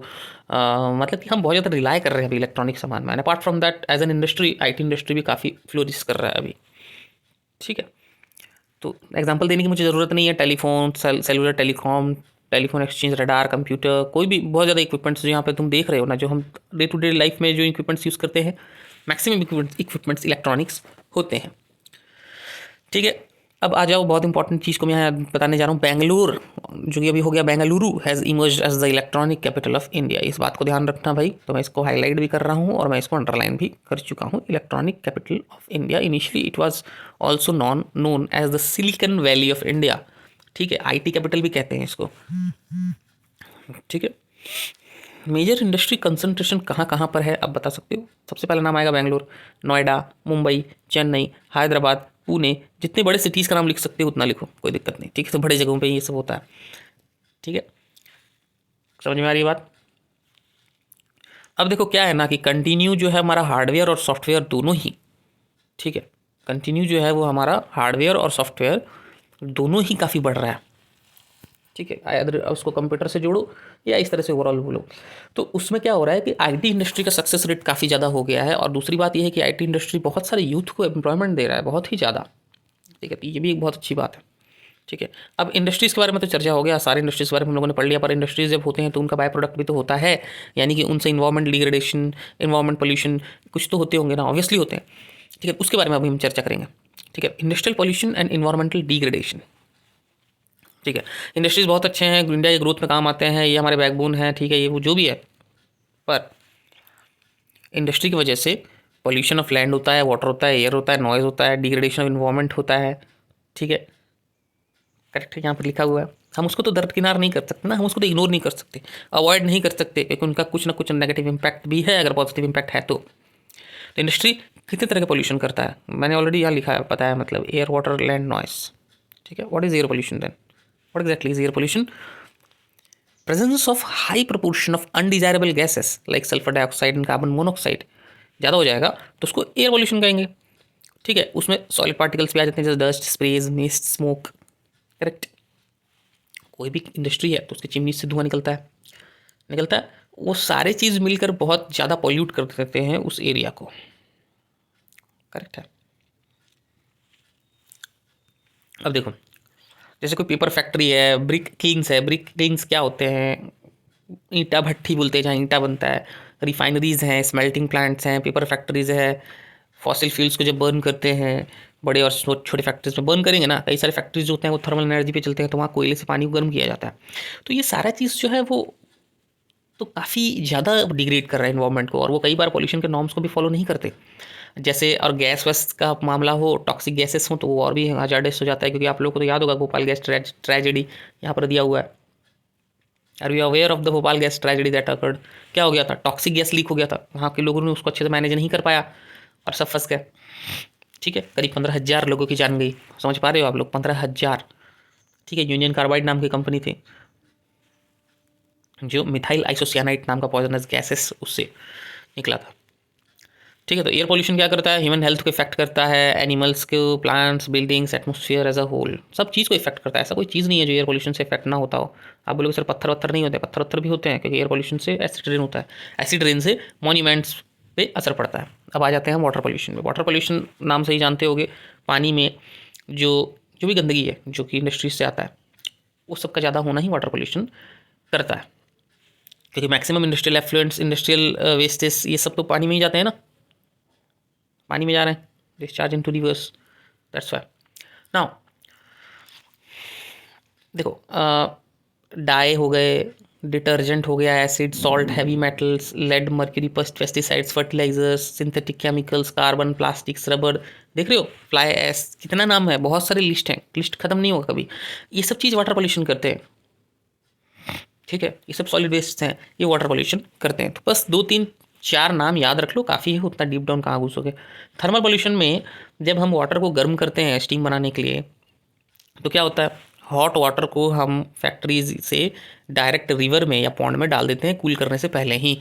मतलब कि हम बहुत ज़्यादा रिलाय कर रहे हैं अभी इलेक्ट्रॉनिक सामान में। And apart from that as an industry, IT industry भी काफ़ी फ्लोरिश कर रहा है अभी, ठीक है। तो एग्जांपल देने की मुझे ज़रूरत नहीं है। Telephone, cellular, telecom, telephone exchange, radar, computer, कोई भी बहुत ज़्यादा इक्विपमेंट्स जो यहाँ पे तुम देख रहे हो ना, जो हम डे टू डे लाइफ में जो इक्विपमेंट्स यूज़ करते हैं, मैक्सिमम इक्विपमेंट्स इलेक्ट्रॉनिक्स होते हैं, ठीक है। अब आ जाओ बहुत इंपॉर्टेंट चीज़ को मैं यहाँ बताने जा रहा हूँ। बेंगलुरु, जो कि अभी हो गया Bengaluru, has emerged as the electronic capital of India. इस बात को ध्यान रखना भाई, तो मैं इसको हाईलाइट भी कर रहा हूँ और मैं इसको अंडरलाइन भी कर चुका हूँ। Electronic capital of India, initially it was also known as the Silicon Valley of India, ठीक है। आईटी कैपिटल भी कहते हैं इसको, ठीक है। मेजर इंडस्ट्री कंसंट्रेशन कहाँ कहाँ पर है अब बता सकते हो? सबसे पहला नाम आएगा बेंगलोर, नोएडा, मुंबई, चेन्नई, हैदराबाद, पुणे। जितने बड़े सिटीज़ का नाम लिख सकते हो उतना लिखो, कोई दिक्कत नहीं, ठीक है। तो बड़े जगहों पे ये सब होता है, ठीक है। समझ में आ रही है बात? अब देखो क्या है ना कि कंटिन्यू जो है हमारा हार्डवेयर और सॉफ्टवेयर दोनों ही, ठीक है, कंटिन्यू जो है वो हमारा हार्डवेयर और सॉफ्टवेयर दोनों ही काफ़ी बढ़ रहा है, ठीक है। अदर उसको कंप्यूटर से जोड़ो या इस तरह से ओवरऑल बोलो। तो उसमें क्या हो रहा है कि आईटी इंडस्ट्री का सक्सेस रेट काफ़ी ज़्यादा हो गया है। और दूसरी बात यह है कि आईटी इंडस्ट्री बहुत सारे यूथ को एम्प्लॉयमेंट दे रहा है, बहुत ही ज़्यादा, ठीक है। तो ये भी एक बहुत अच्छी बात है, ठीक है। अब इंडस्ट्रीज़ के बारे में तो चर्चा हो गया, सारे इंडस्ट्रीज़ के बारे में हम लोगों ने पढ़ लिया। पर इंडस्ट्रीज़ जब होते हैं तो उनका बाय प्रोडक्ट भी तो होता है, यानी कि उनसे इन्वायरमेंट डिग्रेडेशन, इन्वायरमेंट पोल्यूशन कुछ तो होते होंगे ना, ऑब्वियसली होते हैं, ठीक है। उसके बारे में अभी हम चर्चा करेंगे, ठीक है। Industrial pollution and environmental degradation, ठीक है। इंडस्ट्रीज़ बहुत अच्छे हैं, इंडिया के ग्रोथ में काम आते हैं, ये हमारे बैकबोन है, ठीक है, ये वो जो भी है। पर इंडस्ट्री की वजह से पोल्यूशन ऑफ लैंड होता है, वाटर होता है, एयर होता है, नॉइज़ होता है, डिग्रेडेशन ऑफ इन्वायरमेंट होता है, ठीक है। करेक्ट है, यहाँ पर लिखा हुआ है। हम उसको तो दरकिनार नहीं कर सकते ना, हम उसको तो इग्नोर नहीं कर सकते, अवॉइड नहीं कर सकते, क्योंकि उनका कुछ ना कुछ नेगेटिव इम्पैक्ट भी है, अगर पॉजिटिव इम्पैक्ट है तो। इंडस्ट्री कितने तरह का पोल्यूशन करता है मैंने ऑलरेडी यहाँ लिखा है, पता है, मतलब एयर, वाटर, लैंड, नॉइस, ठीक है। What is air pollution then? What exactly is air pollution? Presence of high proportion of undesirable gases like sulphur dioxide and carbon monoxide ज़्यादा हो जाएगा तो उसको एयर पोल्यूशन कहेंगे, ठीक है। उसमें सॉलिड पार्टिकल्स भी आ जाते हैं, जैसे dust, sprays, mist, smoke, correct. कोई भी इंडस्ट्री है तो उसके चिमनी से धुआं निकलता है, वो सारे चीज़ मिलकर बहुत ज़्यादा पॉल्यूट कर देते हैं उस एरिया को, करेक्ट है। अब देखो, जैसे कोई पेपर फैक्ट्री है, ब्रिक किंग्स है, ब्रिक किंग्स क्या होते हैं? ईंटा भट्ठी बोलते हैं जहाँ ईंटा बनता है। रिफाइनरीज़ हैं, स्मेल्टिंग प्लांट्स हैं, पेपर फैक्ट्रीज़ है, फॉसिल फ्यूल्स को जब बर्न करते हैं बड़े और छोटे फैक्ट्रीज में बर्न करेंगे ना, कई सारे फैक्ट्रीज जो होते हैं वो थर्मल एनर्जी पे चलते हैं, तो वहाँ कोयले से पानी को गर्म किया जाता है। तो ये सारा चीज़ जो है वो तो काफ़ी ज़्यादा डिग्रेड कर रहा है इन्वायरमेंट को, और वो कई बार पॉल्यूशन के नॉर्म्स को भी फॉलो नहीं करते। जैसे और गैस वैस का मामला हो, टॉक्सिक गैसेस हो, तो वो और भी हजार्डस हो जाता है, क्योंकि आप लोगों को तो याद होगा भोपाल गैस ट्रेजेडी यहाँ पर दिया हुआ है। Are you aware of the Bhopal gas tragedy that occurred? क्या हो गया था? टॉक्सिक गैस लीक हो गया था, वहाँ के लोगों ने उसको अच्छे से मैनेज नहीं कर पाया और सब फंस गए। ठीक है, करीब 15,000 लोगों की जान गई। समझ पा रहे हो आप लोग? 15,000। ठीक है, यूनियन कार्बाइड नाम की कंपनी थी जो मिथाइल आइसोसियानाइट नाम का पॉइजनस गैसेस उससे निकला था। ठीक है, तो एयर पोल्यूशन क्या करता है? ह्यूमन हेल्थ को इफेक्ट करता है, एनिमल्स को, plants, buildings, atmosphere as a whole, सब चीज़ को इफेक्ट करता है। ऐसा कोई चीज़ नहीं है जो एयर पोल्यूशन से इफेक्ट ना होता हो। आप बोलोगे सर पत्थर वत्थर नहीं होते? पत्थर वत्थर भी होते हैं, क्योंकि एयर पोल्यूशन से एसिड रेन होता है। एसिड रेन से मॉन्यूमेंट्स पे असर पड़ता है। अब आ जाते हैं वाटर पोल्यूशन में। वाटर पोल्यूशन नाम से ही जानते होगे, पानी में जो जो भी गंदगी है जो कि इंडस्ट्रीज से आता है, उस सब का ज़्यादा होना ही वाटर पोल्यूशन करता है, क्योंकि maximum industrial effluents, industrial wastage, ये सब तो पानी में ही जाते हैं ना, पानी में जा रहे हैं, discharge into rivers, that's why. Now देखो, डाई हो गए, डिटर्जेंट हो गया, acid, salt, heavy metals, lead, mercury, pesticides, fertilisers, synthetic chemicals, carbon, plastics, rubber, देख रहे हो, फ्लाई एश, कितना नाम है, बहुत सारे लिस्ट हैं, लिस्ट खत्म नहीं होगा कभी। ये सब चीज़ वाटर पोल्यूशन करते हैं। ठीक है, ये सब सॉलिड वेस्ट हैं, ये वाटर पोल्यूशन करते हैं। तो बस 2 3 4 नाम याद रख लो, काफ़ी है, उतना डीप डाउन कहाँ घुसोगे। थर्मल पोल्यूशन में जब हम वाटर को गर्म करते हैं स्टीम बनाने के लिए, तो क्या होता है? हॉट वाटर को हम फैक्ट्रीज से डायरेक्ट रिवर में या पॉन्ड में डाल देते हैं कूल करने से पहले ही।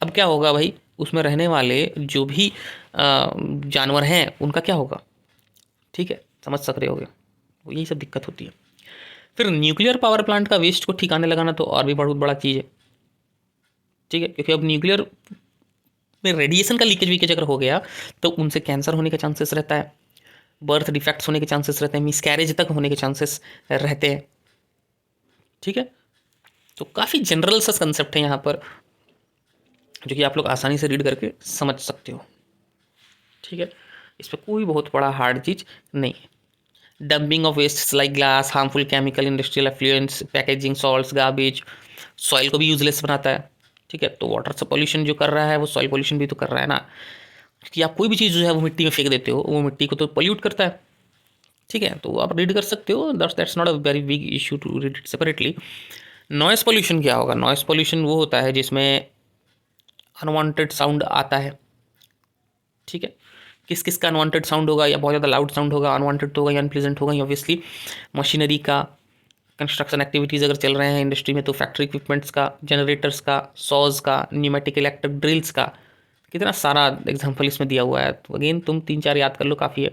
अब क्या होगा भाई, उसमें रहने वाले जो भी जानवर हैं उनका क्या होगा? ठीक है, समझ सक रहे होगे, यही सब दिक्कत होती है। फिर न्यूक्लियर पावर प्लांट का वेस्ट को ठिकाने लगाना तो और भी बहुत बड़ा चीज़ है। ठीक है, क्योंकि अब न्यूक्लियर में रेडिएशन का लीकेज वीकेज अगर हो गया तो उनसे कैंसर होने के चांसेस रहता है, बर्थ डिफेक्ट्स होने के चांसेस रहते हैं, मिसकैरेज तक होने के चांसेस रहते हैं। ठीक है, तो काफ़ी जनरल सा कंसेप्ट है यहाँ पर, जो कि आप लोग आसानी से रीड करके समझ सकते हो। ठीक है, इस पर कोई बहुत बड़ा हार्ड चीज़ नहीं है। Dumping of waste like glass, harmful chemical, industrial effluents, packaging, salts, garbage, soil को भी यूजलेस बनाता है। ठीक है, तो वाटर से पॉल्यूशन जो कर रहा है वो सॉइल पॉल्यूशन भी तो कर रहा है ना, क्योंकि आप कोई भी चीज़ जो है वो मिट्टी में फेंक देते हो, वो मिट्टी को तो पॉल्यूट करता है। ठीक है, तो आप रीड कर सकते हो, that's not a very big issue to read it separately. Noise pollution क्या होगा? नॉइस पॉल्यूशन वो होता है जिसमें अनवांटेड साउंड आता है। ठीक है, किस किस का अनवांटेड साउंड होगा? या बहुत ज़्यादा लाउड साउंड होगा, अनवांटेड तो होगा या अनप्लीजेंट होगा। ऑब्वियसली मशीनरी का, कंस्ट्रक्शन एक्टिविटीज़ अगर चल रहे हैं इंडस्ट्री में तो फैक्ट्री इक्विपमेंट्स का, जनरेटर्स का, सॉज का, न्यूमेटिक इलेक्ट्रिक ड्रिल्स का, कितना सारा एग्जाम्पल इसमें दिया हुआ है। तो अगेन तुम 3 4 याद कर लो, काफ़ी है।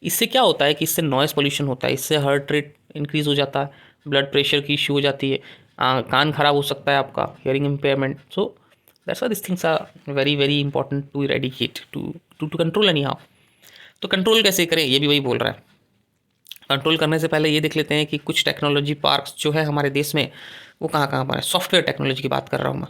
इससे क्या होता है कि इससे नॉइस पोल्यूशन होता है, इससे हार्ट रेट इंक्रीज़ हो जाता है, ब्लड प्रेशर की इशू हो जाती है, कान खराब हो सकता है आपका, hearing impairment. So that's why this things are very very important to eradicate, to control anyhow. तो कंट्रोल कैसे करें, ये भी वही बोल रहा है। कंट्रोल करने से पहले ये देख लेते हैं कि कुछ टेक्नोलॉजी पार्क्स जो है हमारे देश में वो कहाँ कहाँ पर है। सॉफ्टवेयर टेक्नोलॉजी की बात कर रहा हूँ मैं।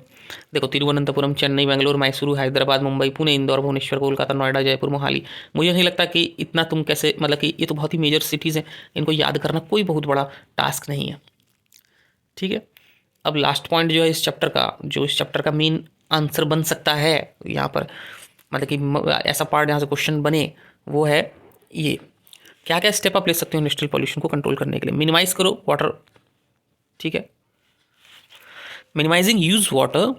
देखो, तिरुवनंतपुरम, चेन्नई, बेंगलुरु, मैसूरू, हैदराबाद, मुंबई, पुणे, इंदौर, भुवनेश्वर, कोलकाता, नोएडा, जयपुर, मोहाली। मुझे नहीं लगता कि इतना तुम कैसे, मतलब कि ये तो बहुत ही मेजर सिटीज़ हैं, इनको याद करना कोई बहुत बड़ा टास्क नहीं है। ठीक है, अब लास्ट पॉइंट जो है इस चैप्टर का, जो इस चैप्टर का मेन आंसर बन सकता है यहाँ पर, मतलब कि ऐसा पार्ट जहाँ से क्वेश्चन बने, वो है ये। क्या क्या स्टेप आप ले सकते हो इंडस्ट्रियल पॉल्यूशन को कंट्रोल करने के लिए? मिनिमाइज करो वाटर। ठीक है, minimising use water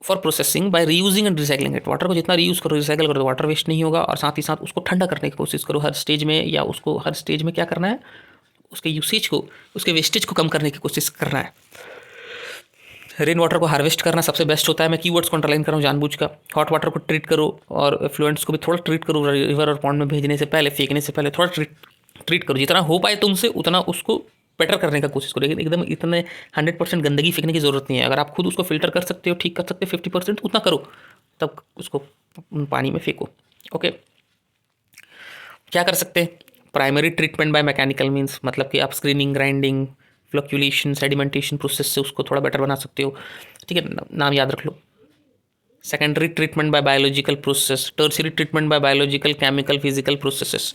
for processing by reusing and recycling it. Water को जितना रीयूज करो, रिसाइकल करो, तो वाटर वेस्ट नहीं होगा। और साथ ही साथ उसको ठंडा करने की कोशिश करो हर स्टेज में, या उसको हर स्टेज में क्या करना है, उसके यूसेज को, उसके वेस्टेज को कम करने की कोशिश करना है। रेन वाटर को हार्वेस्ट करना सबसे बेस्ट होता है। मैं कीवर्ड्स को अंडरलाइन कर रहा हूँ जानबूझ का। हॉट वाटर को ट्रीट करो, और एफ्लुएंट्स को भी थोड़ा ट्रीट करो, रिवर और पॉन्ड में भेजने से पहले, फेंकने से पहले थोड़ा ट्रीट करो, जितना हो पाए तुमसे उतना उसको बेटर करने का कोशिश करो। लेकिन एकदम इतने 100% गंदगी फेंकने की ज़रूरत नहीं है। अगर आप खुद उसको फिल्टर कर सकते हो, ठीक कर सकते हो 50%, उतना करो, तब उसको पानी में फेंको। ओके, क्या कर सकते हैं? Primary treatment by mechanical means, मतलब कि आप स्क्रीनिंग, ग्राइंडिंग, फ्लक्चुलेशन, सेडिमेंटेशन प्रोसेस से उसको थोड़ा बेटर बना सकते हो। ठीक है, नाम याद रख लो। Secondary treatment by biological process, tertiary treatment by biological, chemical, physical processes.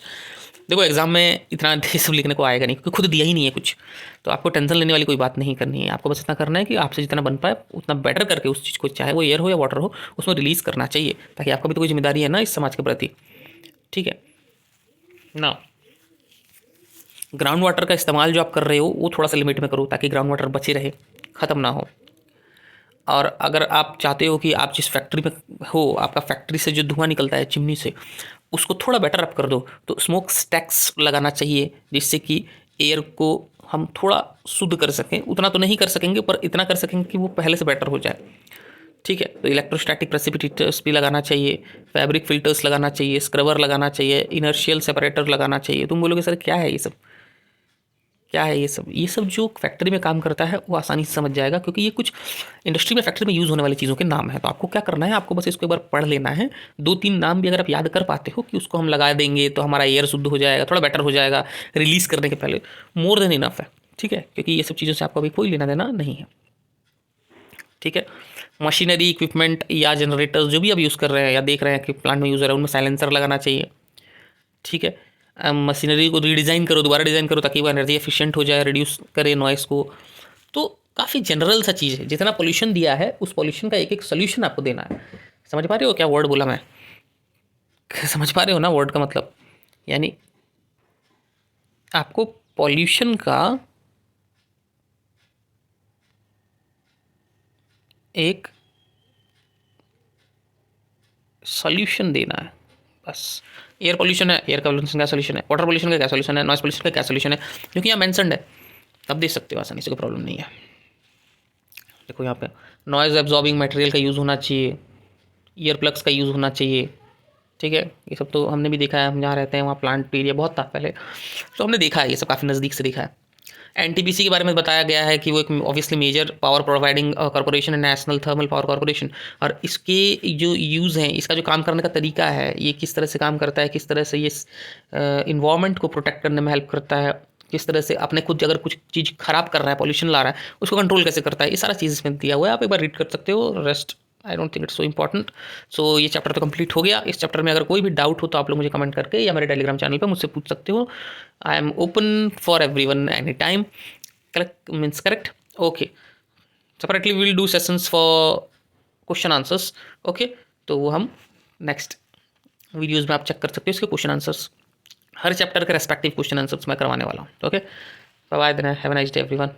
देखो एग्जाम में इतना ये सब लिखने को आएगा नहीं क्योंकि खुद दिया ही नहीं है कुछ, तो आपको टेंशन लेने वाली कोई बात नहीं करनी है। आपको बस इतना करना है कि आपसे जितना बन पाए उतना बेटर करके उस चीज़ को, चाहे वो एयर हो या वाटर हो, उसमें रिलीज़ करना चाहिए, ताकि आपका भी तो कोई जिम्मेदारी है ना इस समाज के प्रति। ठीक है ना। ग्राउंड वाटर का इस्तेमाल जो आप कर रहे हो वो थोड़ा सा लिमिट में करो, ताकि ग्राउंड वाटर बचे रहे, ख़त्म ना हो। और अगर आप चाहते हो कि आप जिस फैक्ट्री में हो, आपका फैक्ट्री से जो धुआं निकलता है चिमनी से, उसको थोड़ा बेटर अप कर दो, तो स्मोक स्टैक्स लगाना चाहिए, जिससे कि एयर को हम थोड़ा शुद्ध कर सकें। उतना तो नहीं कर सकेंगे पर इतना कर सकेंगे कि वो पहले से बेटर हो जाए। ठीक है, तो इलेक्ट्रोस्टैटिक प्रेसिपिटेटर्स भी लगाना चाहिए, फैब्रिक फिल्टर्स लगाना चाहिए, स्क्रबर लगाना चाहिए, इनर्शियल सेपरेटर लगाना चाहिए। तुम बोलोगे सर क्या है ये सब, क्या है ये सब? ये सब जो फैक्ट्री में काम करता है वो आसानी से समझ जाएगा, क्योंकि ये कुछ इंडस्ट्री में फैक्ट्री में यूज़ होने वाली चीज़ों के नाम है। तो आपको क्या करना है, आपको बस इसको एक बार पढ़ लेना है। 2-3 नाम भी अगर आप याद कर पाते हो कि उसको हम लगा देंगे तो हमारा एयर शुद्ध हो जाएगा, थोड़ा बेटर हो जाएगा रिलीज़ करने के पहले, मोर देन इनफ है। ठीक है, क्योंकि ये सब चीज़ों से आपको अभी कोई लेना देना नहीं है। ठीक है, मशीनरी इक्विपमेंट या जनरेटर्स जो भी आप यूज़ कर रहे हैं या देख रहे हैं कि प्लांट में यूज़ हो रहा है, उनमें साइलेंसर लगाना चाहिए। ठीक है, मशीनरी को रीडिज़ाइन करो, दोबारा डिज़ाइन करो, ताकि वो एनर्जी एफिशिएंट हो जाए, रिड्यूस करे नॉइस को। तो काफ़ी जनरल सा चीज़ है। जितना पोल्यूशन दिया है उस पोल्यूशन का एक एक सोल्यूशन आपको देना है। समझ पा रहे हो क्या वर्ड बोला मैं? समझ पा रहे हो ना वर्ड का मतलब? यानी आपको पॉल्यूशन का एक सोल्यूशन देना है बस। एयर पोल्यूशन है, एयर का पोल्यूशन का सोल्यूशन है, वाटर पोल्यूशन का क्या सोल्यूशन है, नॉइस पोल्यूशन का क्या सोल्यूशन है, क्योंकि यहाँ मैंसनड है, तब दे सकते हो आसानी से, कोई प्रॉब्लम नहीं है। देखो यहाँ पे नॉइज़ एब्जॉर्बिंग मटेरियल का यूज़ होना चाहिए, ईयर प्लग्स का यूज़ होना चाहिए। ठीक है, ये सब तो हमने भी देखा है, हम जहाँ रहते हैं वहाँ प्लांट एरिया बहुत था पहले, तो हमने देखा है ये सब, काफ़ी नज़दीक से देखा है। एनटीपीसी के बारे में बताया गया है कि वो एक obviously major power providing corporation है, नेशनल थर्मल पावर कॉरपोरेशन। और इसके जो यूज़ हैं, इसका जो काम करने का तरीका है, ये किस तरह से काम करता है, किस तरह से ये इन्वायरमेंट को प्रोटेक्ट करने में हेल्प करता है, किस तरह से अपने खुद अगर कुछ चीज़ खराब कर रहा है, पॉल्यूशन ला रहा है, उसको कंट्रोल कैसे करता है, ये सारा चीज़ इसमें दिया हुआ है। आप एक बार रीड कर सकते हो, rest I don't think it's so important. So ये चैप्टर तो कंप्लीट हो गया। इस चैप्टर में अगर कोई भी डाउट हो तो आप लोग मुझे कमेंट करके या मेरे टेलीग्राम चैनल पर मुझसे पूछ सकते हो। I am open for everyone any time. Correct? Okay. Separately we will do sessions for question answers. Okay, तो वो हम नेक्स्ट वीडियोज़ में आप चेक कर सकते हो इसके क्वेश्चन आंसर्स। हर चैप्टर के रेस्पेक्टिव क्वेश्चन आंसर्स मैं करवाने वाला हूँ। Okay, bye bye, have a nice day everyone.